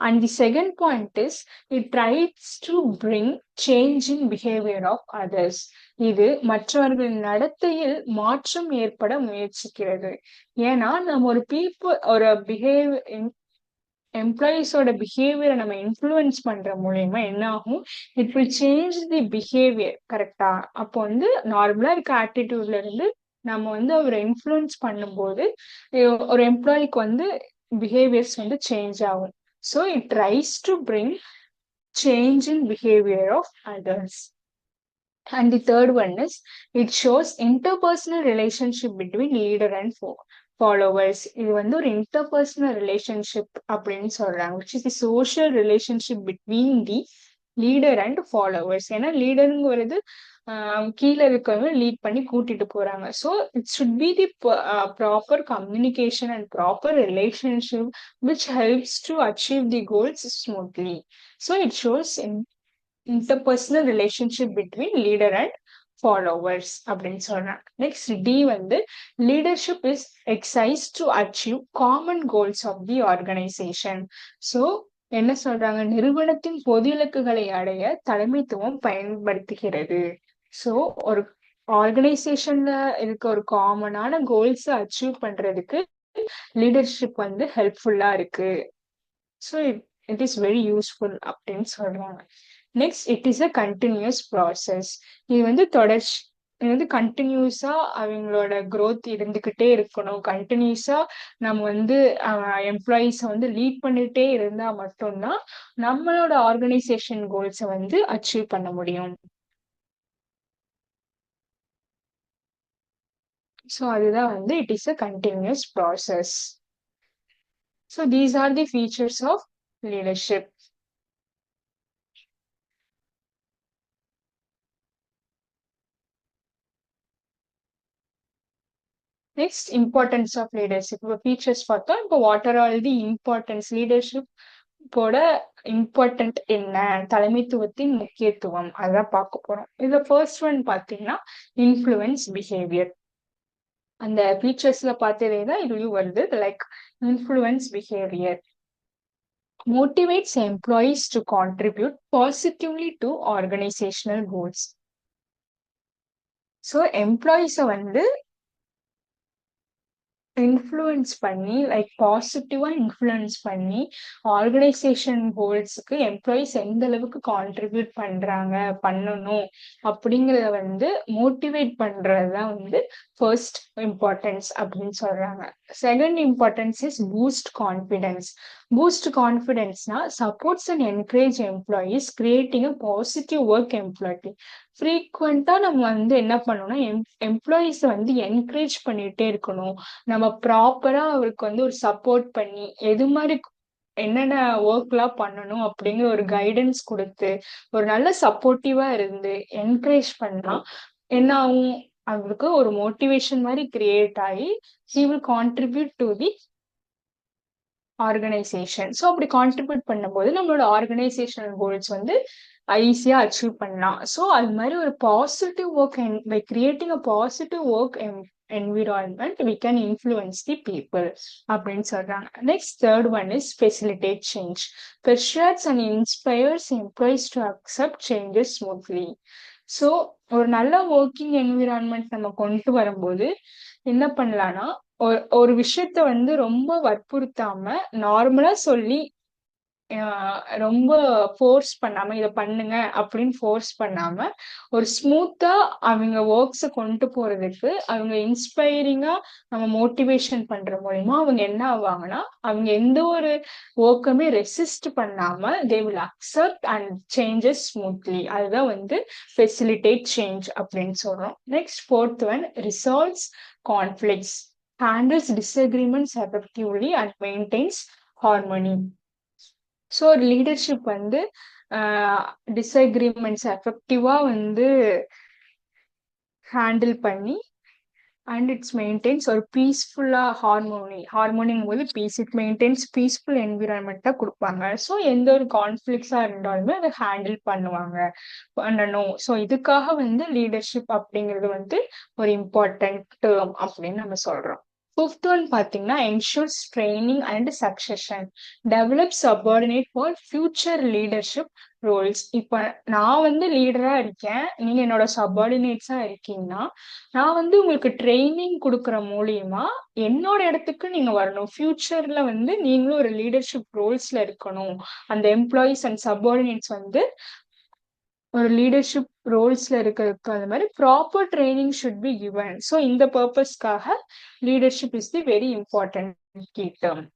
And the second point is it tries to bring change in behaviour of others. இது மற்றவர்களின் நடத்தையில் மாற்றம் ஏற்பட முயற்சிக்கிறது. ஏன்னா நம்ம ஒரு எம்ப்ளாயிஸோட பிஹேவியரை நம்ம இன்ஃப்ளூயன்ஸ் பண்ற மூலியமா என்ன ஆகும், it will change the behaviour. கரெக்டா? அப்போ வந்து நார்மலா இருக்க ஆட்டிடியூட்ல இருந்து நம்ம வந்து அவரை இன்ஃப்ளூயன்ஸ் பண்ணும்போது ஒரு எம்ப்ளாய்க்கு வந்து பிஹேவியர்ஸ் வந்து சேஞ்ச் ஆகும். So it tries to bring change in behaviour of others. And the third one is it shows interpersonal relationship between leader and followers. இது வந்து ஒரு interpersonal relationship அப்படின்னு சொல்றாங்க, which is the social relationship between the leader and followers. ஏன்னா லீடருங்கிறது கீழே இருக்கவங்க lead பண்ணி கூட்டிட்டு போறாங்க. So it should be the proper communication and proper relationship which helps to achieve the goals smoothly. So it shows interpersonal relationship between leader and followers அப்படின்னு சொல்றாங்க. Next D வந்து leadership is exercised to achieve common goals of the organization. So என்ன சொல்றாங்க, நிறுவனத்தின் பொது இலக்குகளை அடைய தலைமைத்துவம் பயன்படுத்துகிறது. ஸோ ஒரு ஆர்கனைசேஷன்ல இருக்க ஒரு காமனான கோல்ஸ் அச்சீவ் பண்றதுக்கு லீடர்ஷிப் வந்து ஹெல்ப்ஃபுல்லா இருக்கு. So it is very useful அப்படின்னு சொல்றாங்க. Next it is a continuous process. இது வந்து இது வந்து கண்டினியூஸா அவங்களோட growth இருந்துகிட்டே இருக்கணும். கண்டினியூஸா நம்ம வந்து எம்ப்ளாயீஸ வந்து லீட் பண்ணிட்டே இருந்தா மட்டும்தான் நம்மளோட ஆர்கனைசேஷன் கோல்ஸை வந்து அச்சீவ் பண்ண முடியும். ஸோ அதுதான் வந்து it is a continuous process. So these are the features of leadership. Next importance of leadership. இப்போ ஃபீச்சர்ஸ் பார்த்தோம். இப்போ what are all the importance, லீடர்ஷிப்போட இம்பார்ட்டன்ட் என்ன, தலைமைத்துவத்தின் முக்கியத்துவம், அதான் பார்க்க போறோம். இதுல ஃபர்ஸ்ட் ஒன் பார்த்தீங்கன்னா இன்ஃப்ளூயன்ஸ் பிஹேவியர். அந்த ஃபீச்சர்ஸ்ல பார்த்ததே தான் இதுலயும் வருது. Like influence behaviour motivates employees to contribute positively to organizational goals. So எம்ப்ளாயிஸை வந்து இன்ஃப்ளூயன்ஸ் பண்ணி, லைக் பாசிட்டிவா இன்ஃப்ளூயன்ஸ் பண்ணி ஆர்கனைசேஷன் கோல்ஸுக்கு எம்ப்ளாயிஸ் எந்த அளவுக்கு கான்ட்ரிபியூட் பண்ணணும் அப்படிங்கறத வந்து மோட்டிவேட் பண்றதுதான் வந்து ஃபர்ஸ்ட் இம்பார்ட்டன்ஸ் அப்படின்னு சொல்றாங்க. Second importance is boost confidence. Boost கான்ஃபிடன்ஸ்னா supports and encourage employees creating a positive work employment. ஃப்ரீக்வெண்டா நம்ம வந்து என்ன பண்ணணும்னா எம்ப்ளாயிஸ் வந்து என்கரேஜ் பண்ணிட்டே இருக்கணும். நம்ம ப்ராப்பரா அவருக்கு வந்து ஒரு சப்போர்ட் பண்ணி எது மாதிரி என்னென்ன ஒர்க் எல்லாம் பண்ணணும் அப்படிங்கிற ஒரு கைடன்ஸ் கொடுத்து ஒரு நல்ல சப்போர்ட்டிவா இருந்து என்கரேஜ் பண்ணா என்ன ஆகும், அவருக்கு ஒரு மோட்டிவேஷன் மாதிரி கிரியேட் ஆகி he will contribute to the organisation. So அப்படி கான்ட்ரிபியூட் பண்ணும்போது நம்மளோட ஆர்கனைசேஷனல் கோல்ஸ் வந்து ஈஸியா அச்சீவ் பண்ணலாம். ஸோ அது மாதிரி ஒரு positive work by creating a positive work environment we can influence the people அப்படின்னு சொல்றாங்க. Next third one is facilitate change, persuades and inspires employees to accept changes smoothly. So ஒரு நல்ல ஒர்க்கிங் என்விரான்மெண்ட் நம்ம கொண்டு வரும்போது என்ன பண்ணலாம்னா ஒரு விஷயத்த வந்து ரொம்ப வற்புறுத்தாம நார்மலா சொல்லி ரொம்ப ஃபோர்ஸ் பண்ணாம இத பண்ணுங்க அப்படின்னு ஃபோர்ஸ் பண்ணாம ஒரு ஸ்மூத்தா அவங்க ஒர்க்ஸ கொண்டு போறதுக்கு அவங்க இன்ஸ்பைரிங்கா நம்ம மோட்டிவேஷன் பண்ற மூலியமா அவங்க என்ன ஆவாங்கன்னா அவங்க எந்த ஒரு ஒர்க்குமே ரெசிஸ்ட் பண்ணாம they will accept and changes smoothly. அதுதான் வந்து ஃபெசிலிட்டேட் சேஞ்ச் அப்படின்னு சொல்றோம். Next fourth one resolves conflicts, handles disagreements effectively and maintains harmony. So ஒரு லீடர்ஷிப் வந்து டிஸ்அக்ரிமெண்ட்ஸ் எஃபெக்டிவா வந்து ஹேண்டில் பண்ணி அண்ட் இட்ஸ் மெயின்டைன்ஸ் ஒரு பீஸ்ஃபுல்லா ஹார்மோனிங்கும் போது பீஸ், இட் மெயின்டைன்ஸ் பீஸ்ஃபுல் என்விரான்மெண்ட்டா கொடுப்பாங்க. ஸோ எந்த ஒரு கான்ஃபிளிக்ஸா இருந்தாலுமே அதை ஹேண்டில் பண்ணணும். ஸோ இதுக்காக வந்து லீடர்ஷிப் அப்படிங்கிறது வந்து ஒரு இம்பார்ட்டன்ட் டேர்ம் அப்படின்னு நம்ம சொல்றோம். ஃபிஃப்த் ஒன் பார்த்தீங்கன்னா ensures training and succession, develop subordinate for future leadership roles. இப்ப நான் வந்து லீடரா இருக்கேன், நீங்க என்னோட சப்பார்டினேட்ஸா இருக்கீங்கன்னா நான் வந்து உங்களுக்கு ட்ரைனிங் கொடுக்கற மூலியமா என்னோட இடத்துக்கு நீங்க வரணும். ஃபியூச்சர்ல வந்து நீங்களும் ஒரு லீடர்ஷிப் ரோல்ஸ்ல இருக்கணும். அந்த எம்ப்ளாயிஸ் அண்ட் சப்பார்டினேட்ஸ் வந்து ஒரு லீடர்ஷிப் ரோல்ஸ்ல இருக்கிறதுக்கு அந்த மாதிரி proper training should be given. So இந்த பர்பஸ்க்காக leadership is the very important key term.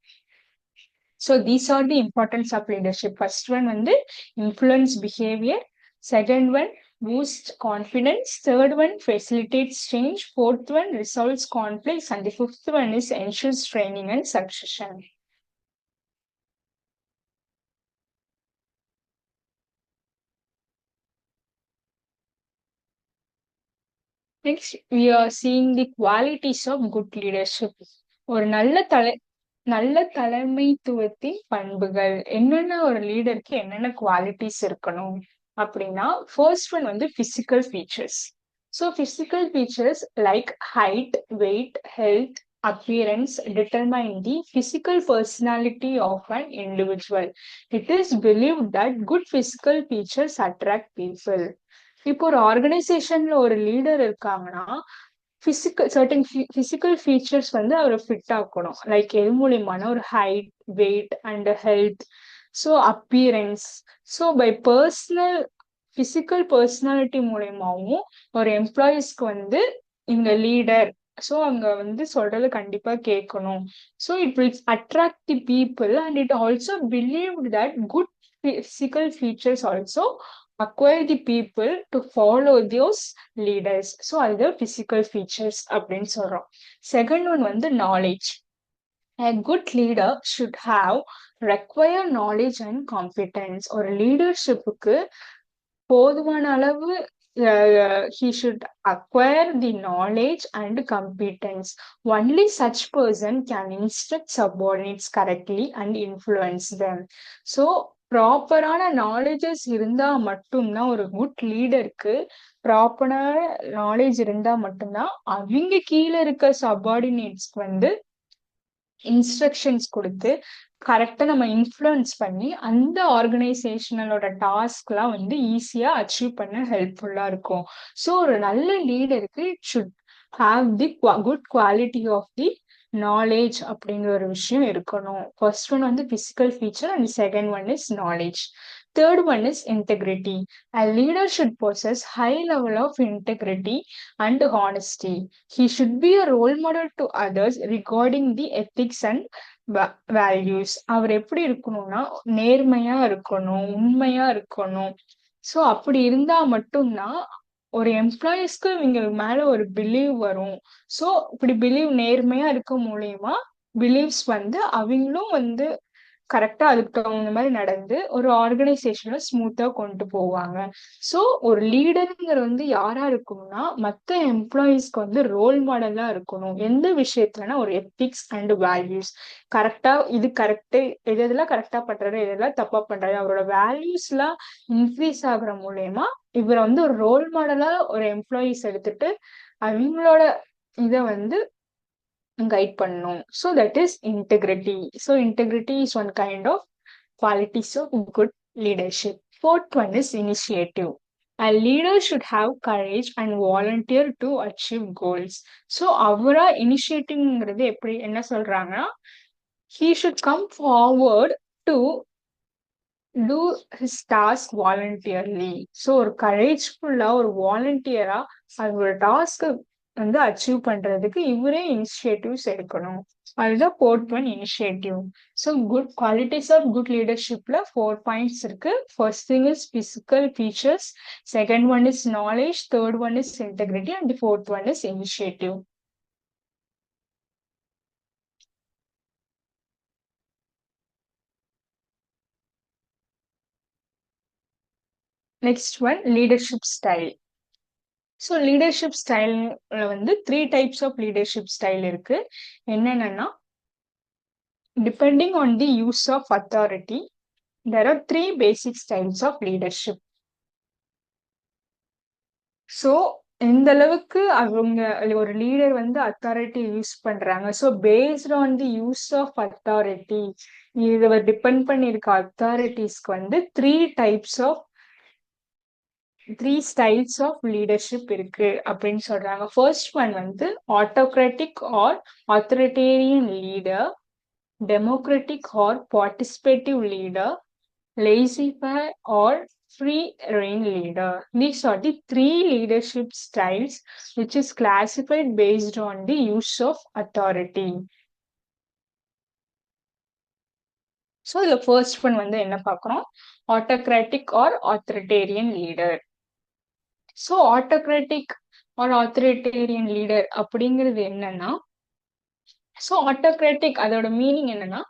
So these are the importance of leadership. First one வந்து influence behavior, second one boost confidence, third one facilitates change, fourth one resolves conflicts, and the fifth one is ensures training and succession. Next, we are seeing the qualities of good leadership. ஒரு நல்ல தலைமைத்துவத்தின் பண்புகள் என்னென்ன, ஒரு லீடருக்கு என்னென்ன qualities இருக்கணும் அப்படின்னா, first one வந்து physical features. So physical features like height, weight, health, appearance determine the physical personality of an individual. It is believed that good physical features attract people. இப்போ ஒரு ஆர்கனைசேஷன்ல ஒரு லீடர் இருக்காங்கன்னா சர்டன் பிசிக்கல் ஃபீச்சர்ஸ் வந்து அவரை fit ஆக்கணும். Like எது மூலியமான ஒரு height, weight and health, so appearance. So by physical personality மூலியமாவும் ஒரு எம்ப்ளாயிஸ்க்கு வந்து இங்க லீடர், ஸோ அங்க வந்து சொல்றது கண்டிப்பா கேட்கணும். So it will attract the people and it also believe that good physical features also acquire the people to follow those leaders. So அது physical features அப்படின்னு சொல்றோம். Second one வந்து knowledge. A good leader should have required knowledge and competence. ஒரு லீடர்ஷிப்புக்கு போதுமான அளவு he should acquire the knowledge and competence. Only such person can instruct subordinates correctly and influence them. So ப்ராப்பரான knowledges இருந்தா மட்டும்தான் ஒரு good லீடருக்கு ப்ராப்பரான knowledge இருந்தா மட்டும்தான் அவங்க கீழே இருக்க சப்பார்டினேட்ஸ்க்கு வந்து இன்ஸ்ட்ரக்ஷன்ஸ் கொடுத்து கரெக்டா நம்ம இன்ஃப்ளூயன்ஸ் பண்ணி அந்த ஆர்கனைசேஷனலோட டாஸ்க் எல்லாம் வந்து ஈஸியா அச்சீவ் பண்ண ஹெல்ப்ஃபுல்லா இருக்கும். ஸோ ஒரு நல்ல லீடருக்கு it should have the good quality of the knowledge அப்படிங்கிற ஒரு விஷயம் இருக்கணும். ஃபர்ஸ்ட் ஒன் வந்து physical feature and second one is knowledge. Third one is integrity. A leader should possess high level of integrity and honesty. He should be a role model to others regarding the ethics and values. அவர் எப்படி இருக்கணும்னா நேர்மையா இருக்கணும், உண்மையா இருக்கணும். So அப்படி இருந்தா மட்டும்தான் ஒரு எம்ப்ளாயிஸ்க்கு இவங்க மேல ஒரு பிலீவ் வரும். ஸோ இப்படி பிலீவ் நேர்மையா இருக்க மூலியமா பிலீவ்ஸ் வந்து அவங்களும் வந்து கரெக்டா அதுக்கு தகுந்த மாதிரி நடந்து ஒரு ஆர்கனைசேஷனை ஸ்மூத்தா கொண்டு போவாங்க. ஸோ ஒரு லீடருங்கிற வந்து யாரா இருக்கணும்னா மற்ற எம்ப்ளாயிஸ்க்கு வந்து ரோல் மாடலா இருக்கணும். எந்த விஷயத்துலனா ஒரு எத்திக்ஸ் அண்ட் வேல்யூஸ் கரெக்டா, இது கரெக்டு, எதெல்லாம் கரெக்டா பண்றாரு, எதெல்லாம் தப்பா பண்றாரு, அவரோட வேல்யூஸ் எல்லாம் இன்க்ரீஸ் ஆகுற மூலயமா இவரை வந்து ஒரு ரோல் மாடலா ஒரு எம்ப்ளாயிஸ் எடுத்துட்டு அவங்களோட இதை வந்து guide பண்ணணும். So that is integrity. So integrity is one kind of qualities of good leadership. Fourth one is initiative. A leader should have courage and volunteer to achieve goals. So அவரா இனிஷியேட்டிவ்ங்கிறது எப்படி என்ன சொல்றாங்கன்னா, he should come forward to do his task voluntarily. So ஒரு கரேஜ்ஃபுல்லா ஒரு வாலண்டியரா அவங்களோட task வந்து achieve பண்றதுக்கு இவரே இனிஷியேட்டிவ்ஸ் எடுக்கணும். அதுதான் fourth one initiative. So good qualities of good லீடர்ஷிப்ல 4 பாயிண்ட்ஸ் இருக்கு. First thing is physical features, second one is knowledge, third one is integrity and fourth one is initiative. Next one leadership style. So leadership ஸ்டைல்ல வந்து 3 types of leadership style இருக்கு. என்னென்னா, depending on the use of authority, there are 3 basic styles of leadership. So இந்த அளவுக்கு அவங்க ஒரு leader வந்து authority use பண்றாங்க. So based on the use of authority, இதை டிபெண்ட் பண்ணியிருக்க அத்தாரிட்டிஸ்க்கு வந்து த்ரீ ஸ்டைல்ஸ் ஆஃப் லீடர்ஷிப் இருக்கு அப்படின்னு சொல்றாங்க. ஃபர்ஸ்ட் ஒன் வந்து autocratic or authoritarian leader, democratic or participative leader, laissez-faire or free reign leader. These are the 3 leadership styles which is classified based on the use of authority. So the first one வந்து என்ன பார்க்குறோம், autocratic or authoritarian leader. So autocratic or authoritarian leader அப்படிங்கிறது என்னன்னா, so autocratic அதோட meaning என்னன்னா,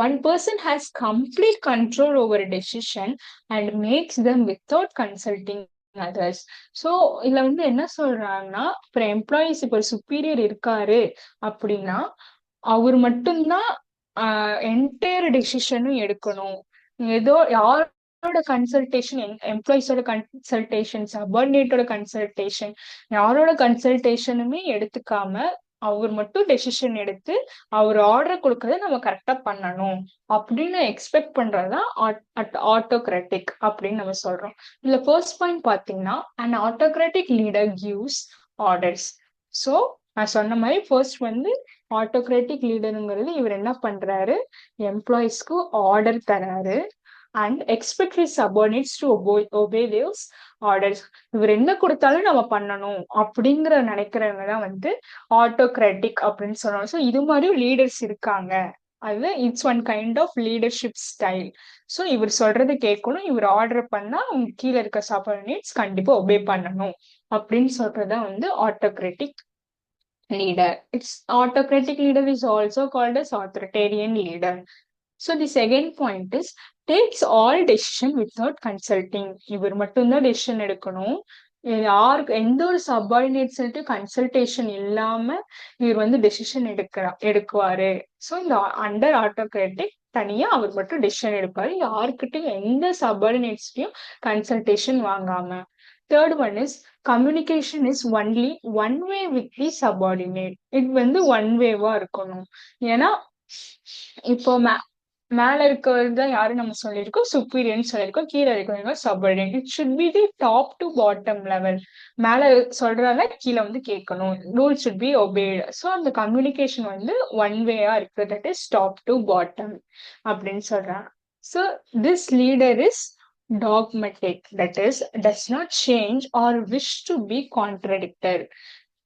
one person has complete control over decision and makes them without consulting others. So இதுல வந்து என்ன சொல்றாங்கன்னா, இப்போ எம்ப்ளாயிஸ் இப்போ ஒரு சுப்பீரியர் இருக்காரு அப்படின்னா அவர் மட்டும்தான் என்டையர் டெசிஷனும் எடுக்கணும். ஏதோ யாரோட கன்சல்டேஷன், எம்ப்ளாயிஸோட கன்சல்டேஷன், சபார்டினேட்டோட கன்சல்டேஷன், யாரோட கன்சல்டேஷனுமே எடுத்துக்காம அவர் மட்டும் டெசிஷன் எடுத்து அவர் ஆர்டர் கொடுக்கறத நம்ம கரெக்டா பண்ணணும் அப்படின்னு எக்ஸ்பெக்ட் பண்றதுதான் ஆட்டோக்ராட்டிக் அப்படின்னு நம்ம சொல்றோம். இதுல ஃபர்ஸ்ட் பாயிண்ட் பாத்தீங்கன்னா, an autocratic leader gives orders. So நான் சொன்ன மாதிரி ஃபர்ஸ்ட் வந்து ஆட்டோக்ராட்டிக் லீடருங்கிறது இவர் என்ன பண்றாரு, எம்ப்ளாயிஸ்க்கு ஆர்டர் தராரு and expect his subordinates to obey those orders. இவர் என்ன கொடுத்தாலும் நம்ம பண்ணணும் அப்படிங்கிற நினைக்கிறவங்க தான் வந்து ஆட்டோக்ராட்டிக் அப்படின்னு சொல்றாங்க. ஸோ இது மாதிரி லீடர்ஸ் இருக்காங்க. அது it's one kind of leadership style. So இவர் சொல்றது கேட்கணும், இவர் ஆர்டர் பண்ணா உங்க கீழே இருக்க சபார்டினேட்ஸ் கண்டிப்பா ஒபே பண்ணணும் அப்படின்னு சொல்றதுதான் வந்து autocratic leader. Its autocratic leader is also called as authoritarian leader. So the second point is takes all decision without consulting. இவர் மட்டும்தான் டெசிஷன் எடுக்கணும், யாருக்கு எந்த ஒரு சபார்டினேட்ஸ் கன்சல்டேஷன் இல்லாம இவர் வந்து டெசிஷன் எடுக்குவாரு. ஸோ இந்த அண்டர் ஆட்டோக்ராட்டிக் தனியா அவர் மட்டும் டெசிஷன் எடுப்பாரு, யாருக்கிட்டையும் எந்த சபார்டினேட்ஸ்லயும் கன்சல்டேஷன் வாங்காம. Third one is communication is only one way with the subordinate. இது வந்து ஒன் வேவா இருக்கணும். ஏன்னா இப்போ மேல இருக்கிறது தான் யாரு நம்ம சொல்லியிருக்கோம், சுப்பீரியர்னு சொல்லியிருக்கோம், கீழே இருக்கிறவங்க subordinate. It should be the top to bottom level. மேல சொல்றாங்க, கீழே வந்து கேட்கணும், rule should be obeyed. So அந்த கம்யூனிகேஷன் வந்து ஒன் வேயா இருக்கு, that is top to bottom அப்படின்னு சொல்றாங்க. So this leader is dogmatic, that is does not change or wish to be contradicted.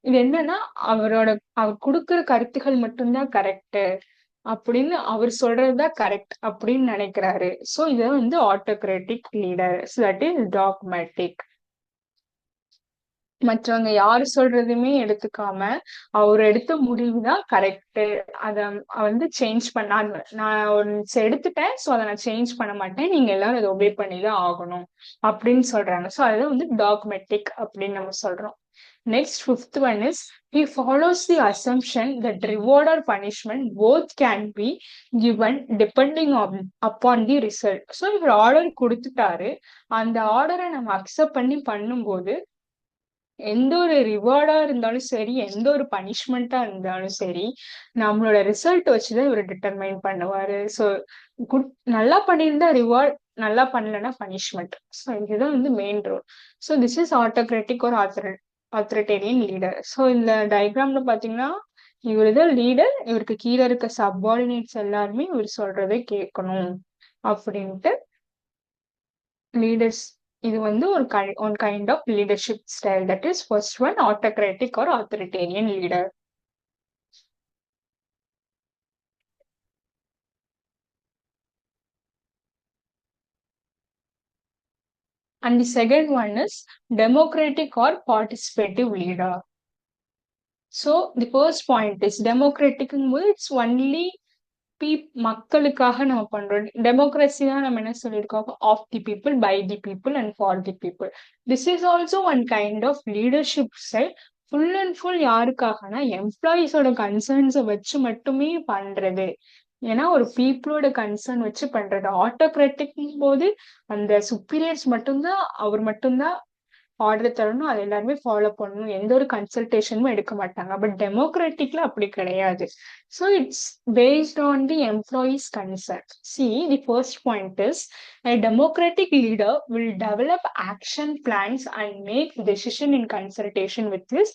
இது என்னன்னா, அவர் கொடுக்கிற கருத்துகள் மட்டும்தான் கரெக்ட் அப்படின்னு அவர் சொல்றதுதான் கரெக்ட் அப்படின்னு நினைக்கிறாரு. சோ இது வந்து autocratic leader, that is dogmatic. மற்றவங்க யாரு சொல்றதுமே எடுத்துக்காம அவர் எடுத்த முடிவுதான் கரெக்ட், அத வந்து சேஞ்ச் பண்ண, நான் ஒரு எடுத்துட்டேன் சோ அதை நான் சேஞ்ச் பண்ண மாட்டேன், நீங்க எல்லாரும் அதை ஒபே பண்ணிதான் ஆகணும் அப்படின்னு சொல்றாங்க. சோ அதுதான் வந்து டாக்மெட்டிக் அப்படின்னு நம்ம சொல்றோம். Next, fifth one is he follows the assumption that reward or punishment both can be given depending upon the result. So இவர் ஆர்டர் கொடுத்துட்டாரு, அந்த ஆர்டரை நம்ம அக்செப்ட் பண்ணி பண்ணும்போது எந்த ஒரு ரிவார்டா இருந்தாலும் சரி, எந்த ஒரு பனிஷ்மெண்டா இருந்தாலும் சரி, நம்மளோட ரிசல்ட் வச்சுதான் இவர் டிட்டர்மைன் பண்ணுவாரு. ஸோ குட் நல்லா பண்ணியிருந்தா ரிவார்ட், நல்லா பண்ணலன்னா பனிஷ்மெண்ட். ஸோ இதுதான் வந்து main role. So this is autocratic ஒரு ஆத்தரிட்டேரியன் லீடர். ஸோ இந்த டயக்ராம்ல பாத்தீங்கன்னா, இவர் தான் லீடர், இவருக்கு கீழே இருக்க சப்பார்டினேட்ஸ் எல்லாருமே இவர் சொல்றதை கேட்கணும் அப்படின்ட்டு லீடர்ஸ் இது வந்து one kind of leadership style. That is first one autocratic or authoritarian leader. And the second one is democratic or participative leader. So the first point is democratic போது இட்ஸ் ஒன்லி மக்களுக்காக நம்ம பண்றோம். Democracy தான் நம்ம என்ன சொல்லியிருக்கோம், of the people, by the people and for the people. This is also one kind of leadership style. Full and full யாருக்காகனா எம்ப்ளாயிஸோட கன்சர்ன்ஸை வச்சு மட்டுமே பண்றது. ஏன்னா ஒரு பீப்புளோட கன்சர்ன் வச்சு பண்றது. ஆட்டோக்ராட்டிக் போது அந்த சுப்பீரியர்ஸ் மட்டும்தான், அவர் மட்டும்தான் ஆர்டர் தரணும், அதை எல்லாருமே ஃபாலோ பண்ணணும், எந்த ஒரு கன்சல்டேஷனும் எடுக்க மாட்டாங்க. பட் டெமோக்ராட்டிக்ல அப்படி கிடையாது. So it's based on the employees concern. See the first point is a democratic leader will develop action plans and make decision in consultation with his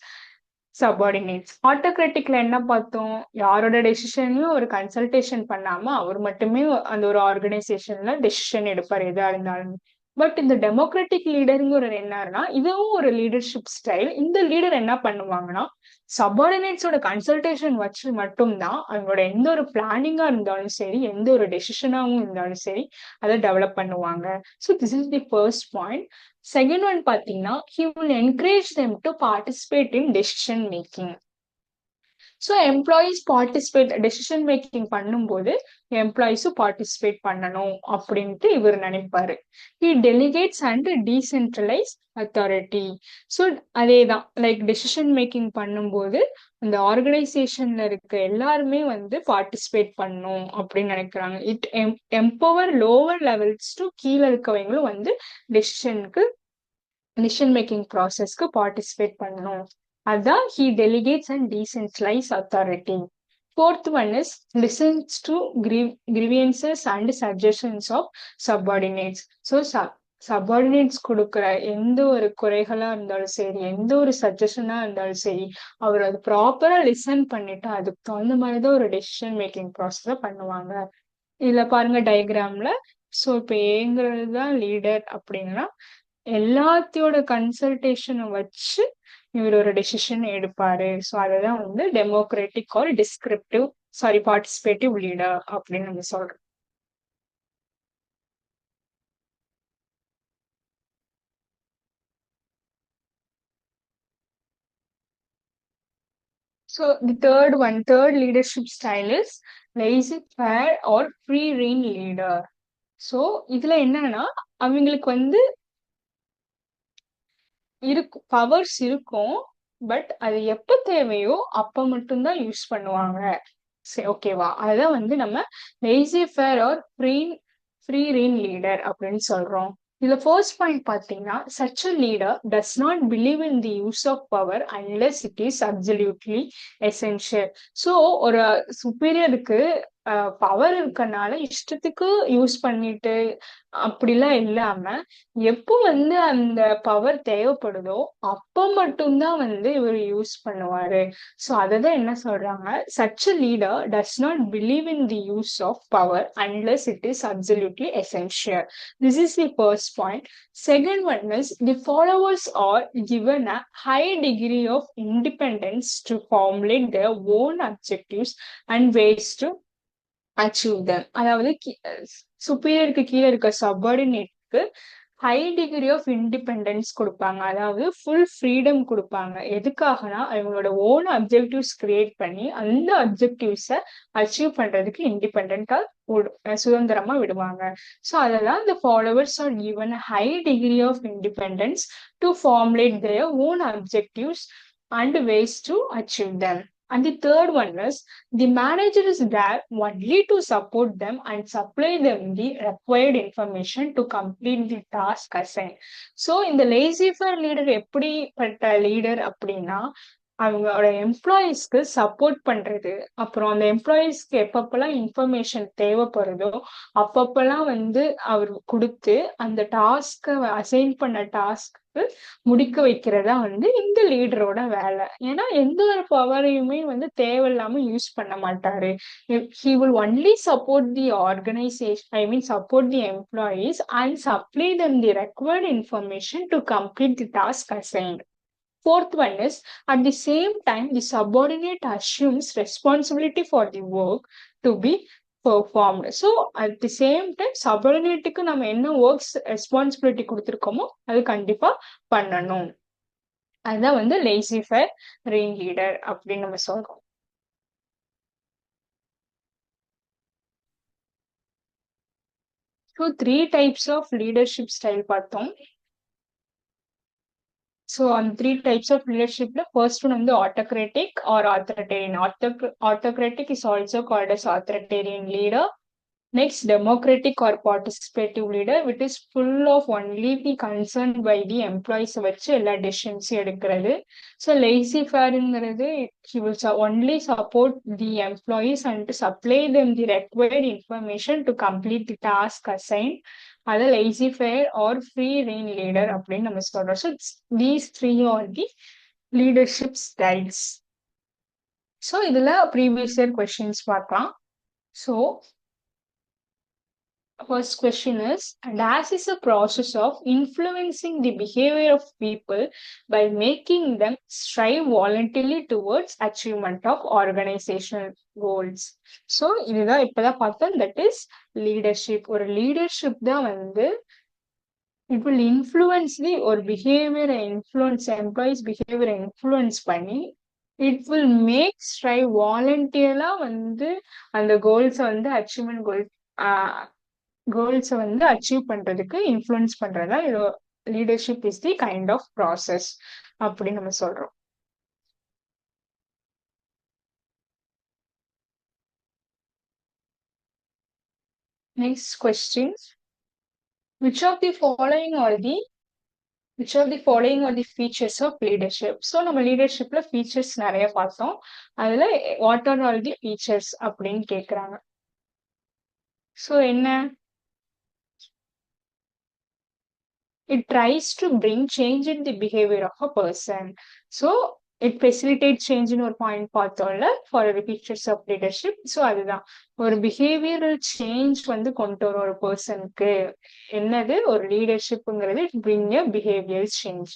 subordinates. ஆட்டோக்ராட்டிக்ல என்ன பார்த்தோம், யாரோட டெசிஷனையும் ஒரு கன்சல்டேஷன் பண்ணாம அவர் மட்டுமே அந்த ஒரு ஆர்கனைசேஷன்ல டெசிஷன் எடுப்பார் எதா இருந்தாலும். பட் இந்த டெமோக்ராட்டிக் லீடருங்கிற என்னன்னா, இதுவும் ஒரு லீடர்ஷிப் ஸ்டைல். இந்த லீடர் என்ன பண்ணுவாங்கன்னா, சபார்டினேட்ஸோட கன்சல்டேஷன் வச்சு மட்டும்தான் அவங்களோட எந்த ஒரு பிளானிங்கா இருந்தாலும் சரி, எந்த ஒரு டெசிஷனாவும் இருந்தாலும் சரி, அதை டெவலப் பண்ணுவாங்க. So this is the first point. Second one பாத்தீங்கன்னா, he will encourage them to participate in decision making. So employees participate decision making பண்ணும்போது எம்ப்ளாயீஸும் பார்ட்டிசிபேட் பண்ணணும் அப்படின்ட்டு இவர் நினைப்பாரு. He delegates and decentralise authority. So அதேதான், லைக் டெசிஷன் மேக்கிங் பண்ணும்போது அந்த ஆர்கனைசேஷன்ல இருக்க எல்லாருமே வந்து பார்ட்டிசிபேட் பண்ணணும் அப்படின்னு நினைக்கிறாங்க. It empower lower levels to கீழே இருக்கவங்களும் வந்து டெசிஷன் மேக்கிங் ப்ராசஸ்க்கு பார்ட்டிசிபேட் பண்ணணும். அதான் he delegates and decentralizes authority. Fourth one is listens to grievances and suggestions of subordinates. So subordinates கொடுக்குற எந்த ஒரு குறைகளா இருந்தாலும் சரி, எந்த ஒரு சஜஷனா இருந்தாலும் சரி, அவர் அது ப்ராப்பரா லிசன் பண்ணிட்டு அதுக்கு தகுந்த மாதிரிதான் ஒரு டெசிஷன் மேக்கிங் ப்ராசஸ பண்ணுவாங்க. இதுல பாருங்க டயக்ராம்ல. ஸோ இப்போ ஏங்கிறது தான் லீடர் அப்படின்னா எல்லாத்தையோட கன்சல்டேஷனை வச்சு இவர் ஒரு டெசிஷன் எடுப்பாரு. ஸோ அதுதான் வந்து democratic or descriptive participative leader அப்படின்னு நம்ம சொல்றோம். So the third leadership style is laissez-faire or free rein leader. So இதுல என்னன்னா, அவங்களுக்கு வந்து பவர்ஸ் இருக்கும், பட் அது எப்ப தேவையோ அப்ப மட்டும்தான் யூஸ் பண்ணுவாங்க. சரி, ஓகேவா? அதுதான் வந்து நம்ம laissez-faire or free rein leader அப்படின்னு சொல்றோம். இதுல ஃபர்ஸ்ட் பாயிண்ட் பாத்தீங்கன்னா, such a leader does not believe in the use of power unless it is absolutely essential. So ஒரு சுப்பீரியருக்கு பவர் இருக்கனால இஷ்டத்துக்கு யூஸ் பண்ணிட்டு அப்படிலாம் இல்லாம, எப்போ வந்து அந்த பவர் தேவைப்படுதோ அப்ப மட்டும்தான் வந்து இவர் யூஸ் பண்ணுவாரு. ஸோ அததான் என்ன சொல்றாங்க, such a leader does not believe in the use of power unless it is absolutely essential. This is the first point. Second one is the followers are given a high degree of independence to formulate their own objectives and ways to achieve them. அதாவது சுப்பீரியருக்கு கீழே இருக்க சபார்டினேட்க்கு high degree of independence கொடுப்பாங்க. அதாவது full freedom கொடுப்பாங்க. எதுக்காகனா அவங்களோட own objectives create பண்ணி அந்த அப்ஜெக்டிவ்ஸை அச்சீவ் பண்றதுக்கு இண்டிபெண்டா சுதந்திரமா விடுவாங்க. ஸோ அதெல்லாம் the followers are given a high degree of independence to formulate their own objectives and ways to achieve them. And the third one is the manager is there only to support them and supply them the required information to complete the task assigned. So இந்த laissez-faire leader எப்படிப்பட்ட leader அப்படின்னா, அவங்களோட எம்ப்ளாயீஸ்க்கு support பண்றது, அப்புறம் அந்த எம்ப்ளாயீஸ்க்கு எப்பப்பெல்லாம் information தேவைப்படுதோ அப்பப்பெல்லாம் வந்து அவர் கொடுத்து அந்த டாஸ்க அசைன் பண்ண டாஸ்க்கு முடிக்க வைக்கிறதா வந்து இந்த லீடரோட வேலை. ஏன்னா எந்த ஒரு பவரையுமே வந்து தேவையில்லாம யூஸ் பண்ண மாட்டாரு. He will only support the organization, I mean support the employees and supply them the required information to complete the task assigned. Fourth one is, at the same time, the subordinate assumes responsibility for the work to be performed. So, at the same time, subordinate-க்கு நம்ம என்ன works responsibility கொடுத்திருக்கோமோ அது கண்டிப்பா பண்ணணும். அதுதான் வந்து laissez faire ring leader அப்படின்னு நம்ம சொல்றோம். So, 3 types of leadership style பார்த்தோம். So on 3 types of leadership, the first one is the autocratic or authoritarian. Autocratic is also called as authoritarian leader. Next, democratic or participative leader, which is full of only the concern by the employees வச்சு எல்லா decisions எடுக்கிறது. So laissez faire he will only support the employees and to supply them the required information to complete the task assigned. அது laissez faire or free rein leader அப்படின்னு நம்ம சொல்றோம். So these three are the leadership styles. So இதுல previous year questions பார்க்கலாம். So first question is, DAS is a process of influencing the behavior of people by making them strive voluntarily towards achievement of organizational goals. So இதுதான் இப்பதான் பார்த்தோம், that is leadership. ஒரு leadership தான் வந்து it will influence the ஒரு behavior influence employees behavior influence பண்ணி it will make strive voluntarily வந்து அந்த கோல்ஸை வந்து அச்சீவ்மெண்ட் கோல்ஸை வந்து அச்சீவ் பண்றதுக்கு இன்ஃப்ளூயன்ஸ் பண்றதா இது leadership is the kind of process அப்படின்னு நம்ம சொல்றோம். Next question, which of the following are the features of leadership? So நம்ம லீடர்ஷிப்ல ஃபீச்சர்ஸ் நிறைய பார்த்தோம். அதுல what are all the features அப்படின்னு கேக்குறாங்க. ஸோ என்ன, it tries to bring change in the behavior of a person. So it facilitates change in ஒரு point பார்த்தோம்ல for the features of leadership. So அதுதான் ஒரு behavioral change வந்து கொண்டு வரும் ஒரு பர்சனுக்கு. என்னது ஒரு லீடர்ஷிப்ங்கிறது bring a behavioral change.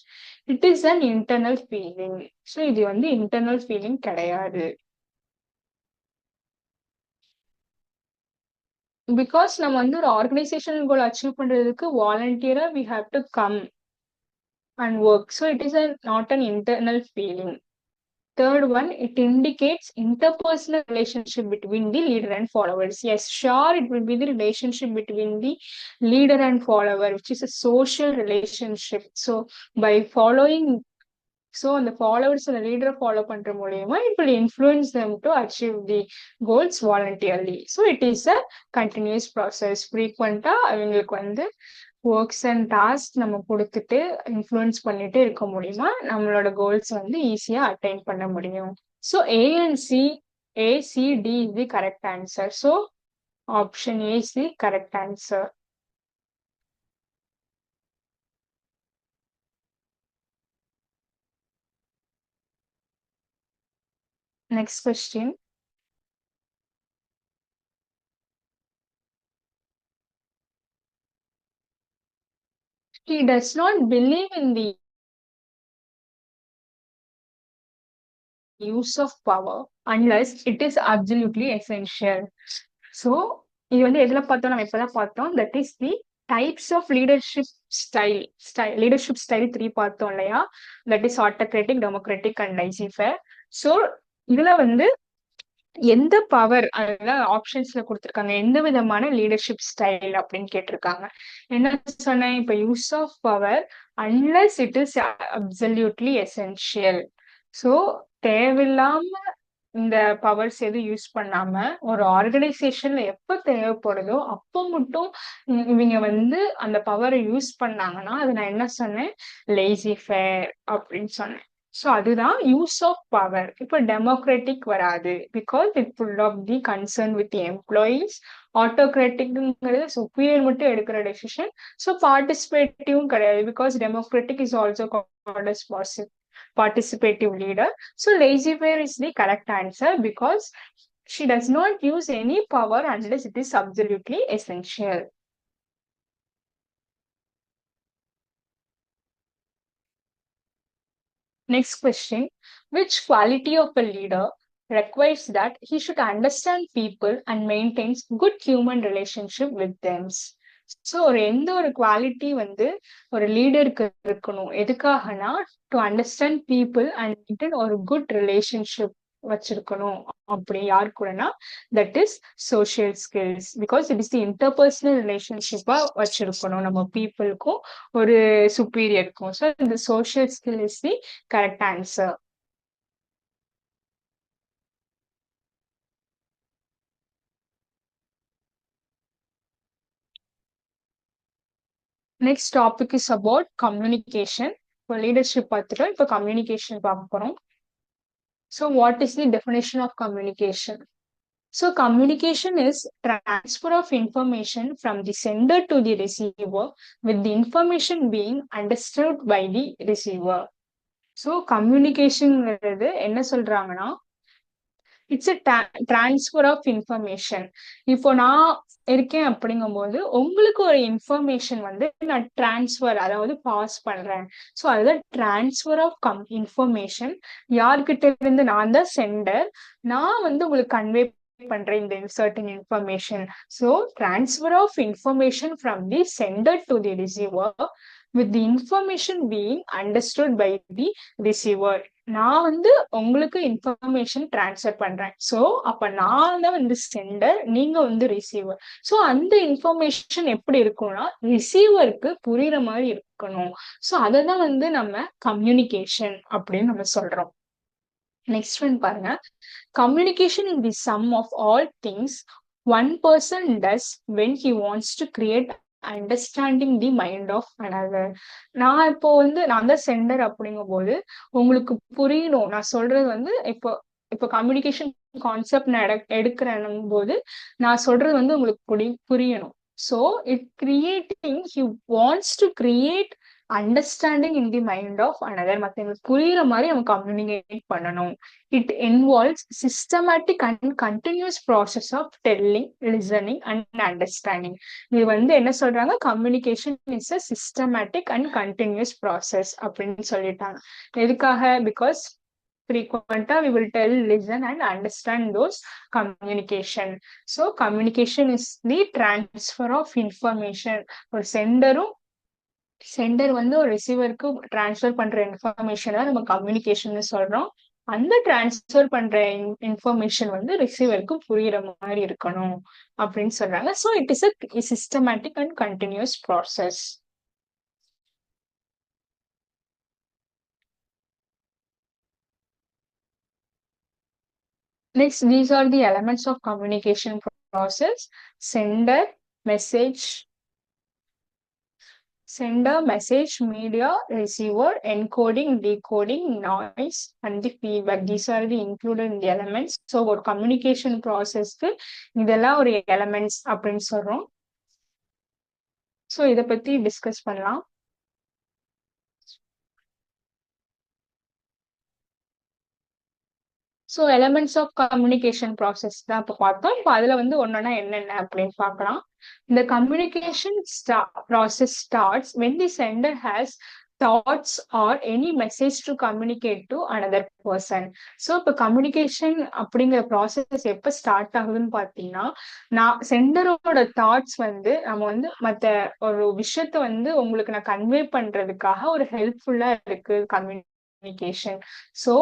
It is an internal feeling. So இது வந்து internal feeling கிடையாது. Because நம்ம வந்து ஒரு ஆர்கனைசேஷனல் கோல் அச்சீவ் பண்றதுக்கு வாலண்டியரா we have to come and work. So it is not an internal feeling. Third one, it indicates interpersonal relationship between the leader and followers. Yes, sure, it will be the relationship between the leader and follower, which is a social relationship. So by following, so the followers and the leader follow பண்ற மூலியமா it will influence them to achieve the goals voluntarily. So it is a continuous process. frequent-ஆ அவங்களுக்கு வந்து works and task நம்ம கொடுத்துட்டு influence பண்ணிட்டு இருக்க முடியுமா நம்மளோட கோல்ஸ் வந்து ஈஸியா அட்டைன் பண்ண முடியும். So ACD is the correct answer. So option A is the correct answer. Next question. He does not believe in the use of power unless it is absolutely essential. So இது வந்து எதுல பார்த்தோம், நம்ம இப்பதான் பார்த்தோம், that is the types of leadership style. Leadership style 3 பார்த்தோம் இல்லையா, that is autocratic, democratic and laissez faire. So இதுல வந்து எந்த பவர் அதான் ஆப்ஷன்ஸ்ல கொடுத்திருக்காங்க, எந்த விதமான லீடர்ஷிப் ஸ்டைல் அப்படின்னு கேட்டிருக்காங்க. என்ன சொன்னேன், இப்ப use of power unless it is absolutely essential. So தேவையில்லாம இந்த பவர்ஸ் எதுவும் யூஸ் பண்ணாம ஒரு ஆர்கனைசேஷன்ல எப்ப தேவைப்படுதோ அப்போ மட்டும் இவங்க வந்து அந்த பவரை யூஸ் பண்ணாங்கன்னா அது நான் என்ன சொன்னேன், லேசி ஃபேர் அப்படின்னு சொன்னேன். ஸோ அதுதான் யூஸ் ஆஃப் பவர். இப்போ டெமோக்ராட்டிக் வராது, because it full of the concern with employees. ஆட்டோகிராட்டிக்ங்கிறது சுப்பீரியர் மட்டும் எடுக்கிற டெசிஷன். ஸோ பார்ட்டிசிபேட்டிவும் கிடையாது, because democratic is also called as participative leader. So laissez-faire is the correct answer because she does not use any power unless it is absolutely essential. Next question. Which quality of a leader requires that he should understand people and maintains good human relationship with them? So எந்த ஒரு quality வந்து ஒரு லீடருக்கு இருக்கணும், எதுக்காகனா to understand people and ஒரு good relationship வச்சிருக்கணும். அப்படி யாரு கூடனா that is social skills, because it is the interpersonal ரிலேஷன்ஷிப்பா வச்சிருக்கணும் நம்ம பீப்புளுக்கும் ஒரு சுப்பீரியருக்கும். ஸோ இந்த social skill is the correct answer. Next topic is about communication. இப்போ லீடர்ஷிப் பார்த்துட்டோம், இப்போ கம்யூனிகேஷன் பார்க்க போறோம். So what is the definition of communication? So communication is transfer of information from the sender to the receiver with the information being understood by the receiver. So communication என்ன சொல்றாங்கன்னா it's transfer of information. இப்போ நான் இருக்கேன் அப்படிங்கும்போது உங்களுக்கு ஒரு information வந்து நான் டிரான்ஸ்ஃபர், அதாவது பாஸ் பண்றேன். ஸோ அதுதான் டிரான்ஸ்ஃபர் ஆஃப் இன்ஃபர்மேஷன். யார்கிட்ட இருந்து நான் தான் சென்டர், நான் வந்து உங்களுக்கு கன்வே பண்றேன் இந்த certain information. So transfer of information from the sender to the receiver with the information being understood by the receiver. நான் வந்து உங்களுக்கு இன்ஃபர்மேஷன் டிரான்ஸ்ஃபர் பண்றேன். ஸோ அப்ப நான் தான் வந்து சென்டர், நீங்க வந்து ரிசீவர். ஸோ அந்த இன்ஃபர்மேஷன் எப்படி இருக்கும்னா ரிசீவருக்கு புரியுற மாதிரி இருக்கணும். ஸோ அதை தான் வந்து நம்ம கம்யூனிகேஷன் அப்படின்னு நம்ம சொல்றோம். நெக்ஸ்ட் ஒன் பாருங்க. Communication is the sum of all things one person does when he wants to create understanding the mind of another. நான் இப்போ வந்து நான் தான் சென்டர் அப்படிங்கும் போது உங்களுக்கு புரியணும். நான் சொல்றது வந்து இப்போ இப்போ கம்யூனிகேஷன் கான்செப்ட் நான் எடுக்கிறேன் போது நான் சொல்றது வந்து உங்களுக்கு புரியணும். So it creating he wants to create understanding in the mind of another. மற்றவங்களுக்கு புரியுற மாதிரி நம்ம கம்யூனிகேட் பண்ணணும். It involves systematic and continuous process of telling, listening and understanding. இது வந்து என்ன சொல்றாங்க, communication is a systematic and continuous process அப்படின்னு சொல்லிட்டாங்க. எதுக்காக? Because frequently we will tell, listen and understand those communication. So communication is the transfer of information. ஒரு centre வந்து ஒரு ரிசீவருக்கு டிரான்ஸ்ஃபர் பண்ற இன்ஃபர்மேஷன் தான் நம்ம கம்யூனிகேஷன் சொல்றோம். அந்த டிரான்ஸ்ஃபர் பண்ற இன்ஃபர்மேஷன் வந்து ரிசீவருக்கு புரியுற மாதிரி இருக்கணும் அப்படின்னு சொல்றாங்க. So it is a systematic and continuous process. Next, these are the elements of communication process: sender, message, media, receiver, encoding, decoding, noise, and the feedback. These are the included in the elements. So, ஒரு communication process இதெல்லாம் ஒரு elements அப்படின்னு சொல்றோம். So இதை பத்தி discuss பண்ணலாம். So elements of communication process தான் இப்போ பார்த்தோம். இப்போ அதுல வந்து ஒன்னொன்னா என்னென்ன அப்படின்னு பார்க்கலாம். இந்த communication process starts when the sender has thoughts or any message to communicate to another person. So இப்போ கம்யூனிகேஷன் அப்படிங்கிற ப்ராசஸ் எப்போ ஸ்டார்ட் ஆகுதுன்னு பார்த்தீங்கன்னா, நான் சென்டரோட தாட்ஸ் வந்து நம்ம வந்து மற்ற ஒரு விஷயத்த வந்து உங்களுக்கு நான் கன்வே பண்றதுக்காக ஒரு ஹெல்ப்ஃபுல்லா இருக்கு communication. So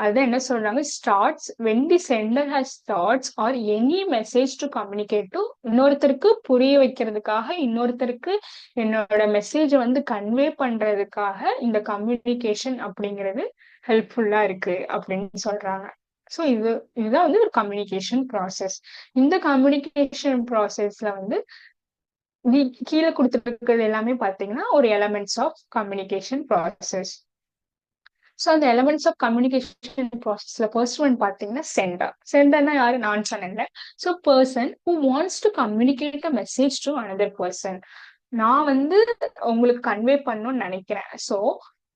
அதுதான் என்ன சொல்றாங்க, starts when the sender has thoughts or any message to communicate to. இன்னொருத்தருக்கு புரிய வைக்கிறதுக்காக, இன்னொருத்தருக்கு என்னோட மெசேஜ் வந்து கன்வே பண்றதுக்காக இந்த கம்யூனிகேஷன் அப்படிங்கிறது ஹெல்ப்ஃபுல்லா இருக்கு அப்படின்னு சொல்றாங்க. ஸோ இதுதான் வந்து ஒரு கம்யூனிகேஷன் ப்ராசஸ். இந்த கம்யூனிகேஷன் ப்ராசஸ்ல வந்து கீழே கொடுத்துருக்கிறது எல்லாமே பார்த்தீங்கன்னா ஒரு elements of communication process. So அந்த எலமெண்ட்ஸ் ஆஃப் கம்யூனிகேஷன் ப்ராசஸ்ல ஃபர்ஸ்ட் ஒன் பார்த்தீங்கன்னா சென்டர். சென்டர்னா யாரு? நான் சொன்னேன்ல. So person who wants to communicate a message to another person. நான் வந்து உங்களுக்கு கன்வே பண்ணணும்னு நினைக்கிறேன். ஸோ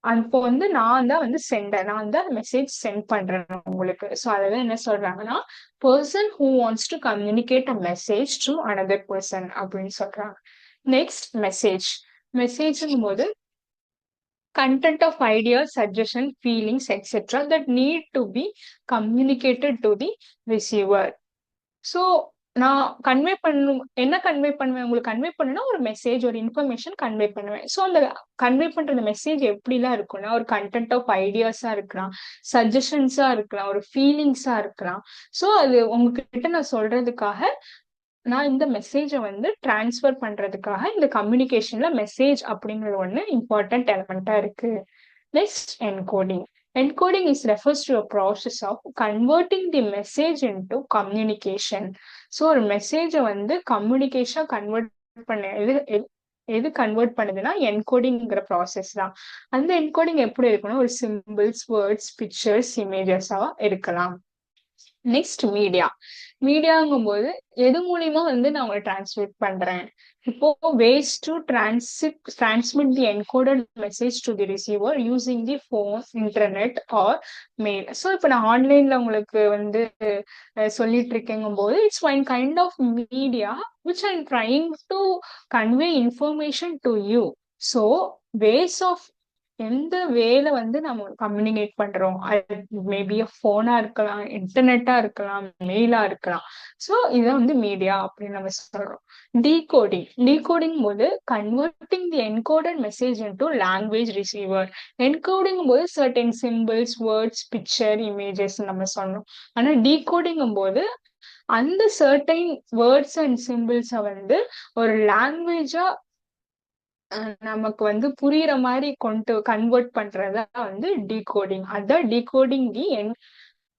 அப்போ வந்து நான் தான் வந்து சென்டர், நான் தான் மெசேஜ் சென்ட் பண்றேன் உங்களுக்கு. ஸோ அதெல்லாம் என்ன சொல்றாங்கன்னா person who wants to communicate a message to another person அப்படின்னு சொல்றாங்க. Next message. மெசேஜ்ங்கும் போது content of ideas, suggestion, feelings, etc. that need to be communicated to the receiver. So நான் கன்வே பண்ணும் என்ன கன்வே பண்ணுவேன் உங்களுக்கு? கன்வே பண்ணுனா ஒரு மெசேஜ், ஒரு இன்ஃபர்மேஷன் கன்வே பண்ணுவேன். ஸோ அந்த கன்வே பண்ற மெசேஜ் எப்படிலாம் இருக்கும்னா ஒரு கண்டென்ட் ஆஃப் ஐடியாஸா இருக்கலாம், சஜஷன்ஸா இருக்கலாம், ஒரு ஃபீலிங்ஸா இருக்கலாம். ஸோ அது உங்ககிட்ட நான் சொல்றதுக்காக, நான் இந்த மெசேஜை வந்து டிரான்ஸ்ஃபர் பண்றதுக்காக இந்த கம்யூனிகேஷன்ல மெசேஜ் அப்படிங்கிற ஒண்ணு இம்பார்ட்டன்ட் எலமெண்டா இருக்கு. Next encoding. Encoding is refers to a process of converting the message into communication. So ஒரு மெசேஜை வந்து கம்யூனிகேஷன் கன்வெர்ட் பண்ண எது கன்வெர்ட் பண்ணுதுன்னா என்கோடிங்கிற ப்ராசஸ் தான். அந்த என்கோடிங் எப்படி இருக்கணும்? ஒரு சிம்பிள்ஸ், வேர்ட்ஸ், பிக்சர்ஸ், இமேஜஸா இருக்கலாம். Next media. மீடியாங்கும் போது எது மூலியமா வந்து நான் உங்களை டிரான்ஸ்மிட் பண்றேன்? இப்போ ways to transmit the encoded message to the receiver using the phone, internet or mail. So இப்போ நான் ஆன்லைன்ல உங்களுக்கு வந்து சொல்லிட்டு இருக்கேங்கும் போது it's one kind of media which I am trying to convey information to you. So ways of எந்த வேல வந்து நம்ம கம்யூனிகேட் பண்றோம், அது மேபி போனா இருக்கலாம், இன்டர்நெட்டா இருக்கலாம், மெயிலா இருக்கலாம். ஸோ இதான் வந்து மீடியா அப்படின்னு நம்ம சொல்றோம். டீகோடிங். டீகோடிங் போது converting the encoded message into language receiver. Encoding போது certain symbols, words, picture, images நம்ம சொன்னோம். ஆனா டீகோடிங்கும் போது அந்த சர்டன் வேர்ட்ஸ் அண்ட் சிம்பிள்ஸை வந்து ஒரு லாங்குவேஜா நமக்கு வந்து புரியுற மாதிரி கொண்டு கன்வெர்ட் பண்றதா வந்து டீகோடிங். அதான் டீகோடிங்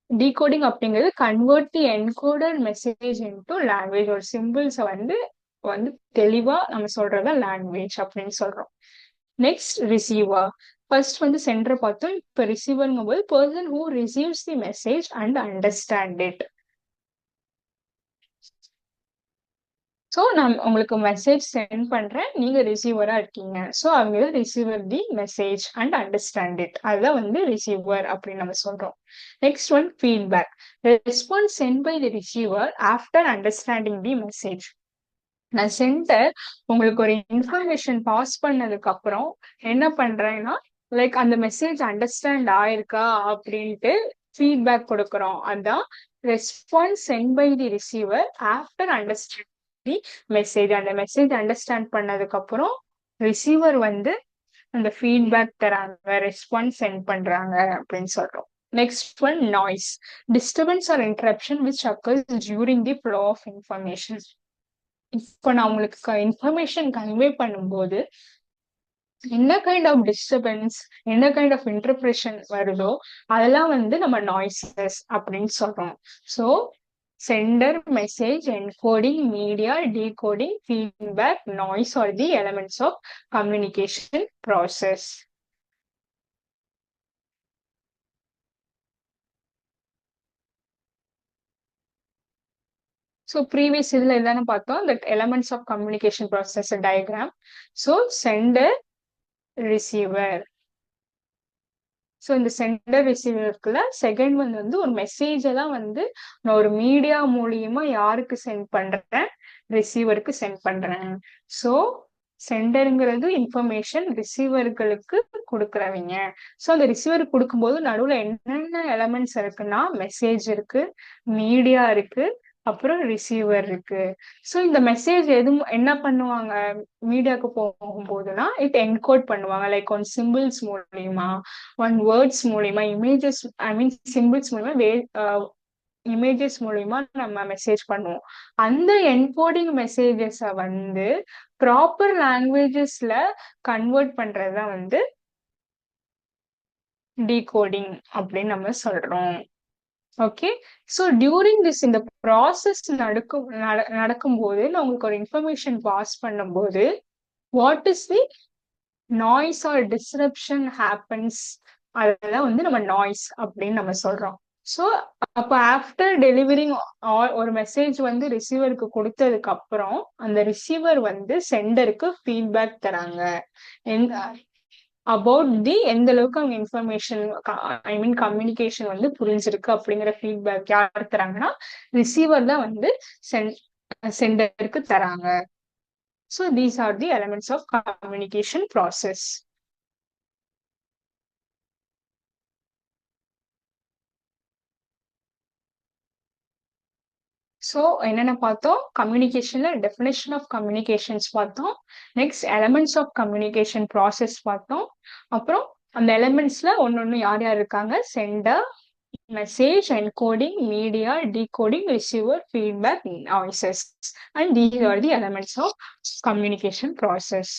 டீகோடிங் அப்படிங்கிறது கன்வெர்ட் தி என்கோடட் மெசேஜ் இன்டு லாங்குவேஜ். ஒரு சிம்பிள்ஸை வந்து வந்து தெளிவா நம்ம சொல்றதா லாங்குவேஜ் அப்படின்னு சொல்றோம். Next receiver. ஃபர்ஸ்ட் வந்து சென்டர் பார்த்தோம். இப்ப ரிசீவர்ங்கும் போது person who receives the message and understand it. So நான் உங்களுக்கு மெசேஜ் சென்ட் பண்றேன், நீங்க ரிசீவரா இருக்கீங்க. ஸோ அவங்க receiver the message and understand it. அதுதான் வந்து ரிசீவர் அப்படின்னு நம்ம சொல்றோம். Next one feedback. Response sent by the receiver after understanding the message. நான் சென்டர் உங்களுக்கு ஒரு இன்ஃபர்மேஷன் பாஸ் பண்ணதுக்கு அப்புறம் என்ன பண்றேன்னா லைக் அந்த மெசேஜ் அண்டர்ஸ்டாண்ட் ஆயிருக்கா அப்படின்ட்டு ஃபீட்பேக் கொடுக்குறோம். அதான் response sent by the receiver after understand the message. அந்த மெசேஜ் அண்டர்ஸ்டாண்ட் பண்ணதுக்கு அப்புறம் ரிசீவர் வந்து அந்த ஃபீட்பேக் தராங்க, ரெஸ்பான்ஸ் சென்ட் பண்றாங்க அப்படின்னு சொல்றோம். Next one noise. Disturbance or interruption which occurs during the flow of information. இப்போ நான் உங்களுக்கு இன்ஃபர்மேஷன் கன்வே பண்ணும்போது என்ன கைண்ட் ஆஃப் டிஸ்டர்பன்ஸ், என்ன கைண்ட் ஆஃப் இன்டர்பிரேஷன் வருதோ அதெல்லாம் வந்து நம்ம நாய்ஸஸ் அப்படின்னு சொல்றோம். So sender, message, encoding, media, decoding, feedback, noise are the elements of communication process. So previous இதுல என்னன்னு பார்த்தோம், that elements of communication process diagram. So sender, receiver. So இந்த சென்டர் ரிசீவர் இருக்குல்ல, செகண்ட் ஒன் வந்து ஒரு மெசேஜை தான் வந்து நான் ஒரு மீடியா மூலியமா யாருக்கு சென்ட் பண்றேன்? ரிசீவருக்கு சென்ட் பண்றேன். ஸோ சென்டருங்கிறது இன்ஃபர்மேஷன் ரிசீவர்களுக்கு கொடுக்குறவங்க. ஸோ அந்த ரிசீவருக்கு கொடுக்கும்போது நடுவில் என்னென்ன எலமெண்ட்ஸ் இருக்குன்னா மெசேஜ் இருக்கு, மீடியா இருக்கு, அப்புறம் ரிசீவர் இருக்கு. ஸோ இந்த மெசேஜ் என்ன பண்ணுவாங்க மீடியாவுக்கு போகும்போதுன்னா இட் என்கோட் பண்ணுவாங்க. லைக் ஒன் சிம்பிள்ஸ் மூலியமா, ஒன் வேர்ட்ஸ் மூலியமா, இமேஜஸ் ஐ மீன் சிம்பிள்ஸ் மூலியமா, இமேஜஸ் மூலியமா நம்ம மெசேஜ் பண்ணுவோம். அந்த என்கோடிங் மெசேஜஸ வந்து ப்ராப்பர் லாங்குவேஜஸ்ல கன்வெர்ட் பண்றதுதான் வந்து டீகோடிங் அப்படின்னு நம்ம சொல்றோம். ஓகே. ஸோ டியூரிங் திஸ் இந்த ப்ராசஸ் நடக்கும்போது நான் உங்களுக்கு ஒரு இன்ஃபர்மேஷன் பாஸ் பண்ணும்போது what is the noise or disruption happens அதுதான் வந்து நம்ம நாய்ஸ் அப்படின்னு நம்ம சொல்றோம். ஸோ அப்போ ஆஃப்டர் டெலிவரிங் ஒரு மெசேஜ் வந்து ரிசீவருக்கு கொடுத்ததுக்கு அப்புறம் அந்த ரிசீவர் வந்து சென்டருக்கு ஃபீட்பேக் தராங்க. அபவுட் தி எந்த அளவுக்கு அவங்க இன்ஃபர்மேஷன், ஐ மீன் கம்யூனிகேஷன் வந்து புரிஞ்சிருக்கு அப்படிங்கிற ஃபீட்பேக் யார் தராங்கன்னா ரிசீவர் தான் வந்து சென்டருக்கு தராங்க. So these are the elements of communication process. So என்னென்ன பார்த்தோம்? கம்யூனிகேஷன்ல டெஃபினேஷன் ஆஃப் கம்யூனிகேஷன்ஸ் பார்த்தோம். Next elements of communication process பார்த்தோம். அப்புறம் அந்த எலமெண்ட்ஸ்ல ஒன்னொன்னு யார் யார் இருக்காங்க? Sender, message, encoding, media, decoding, receiver, feedback, noises, and these are the elements of communication process.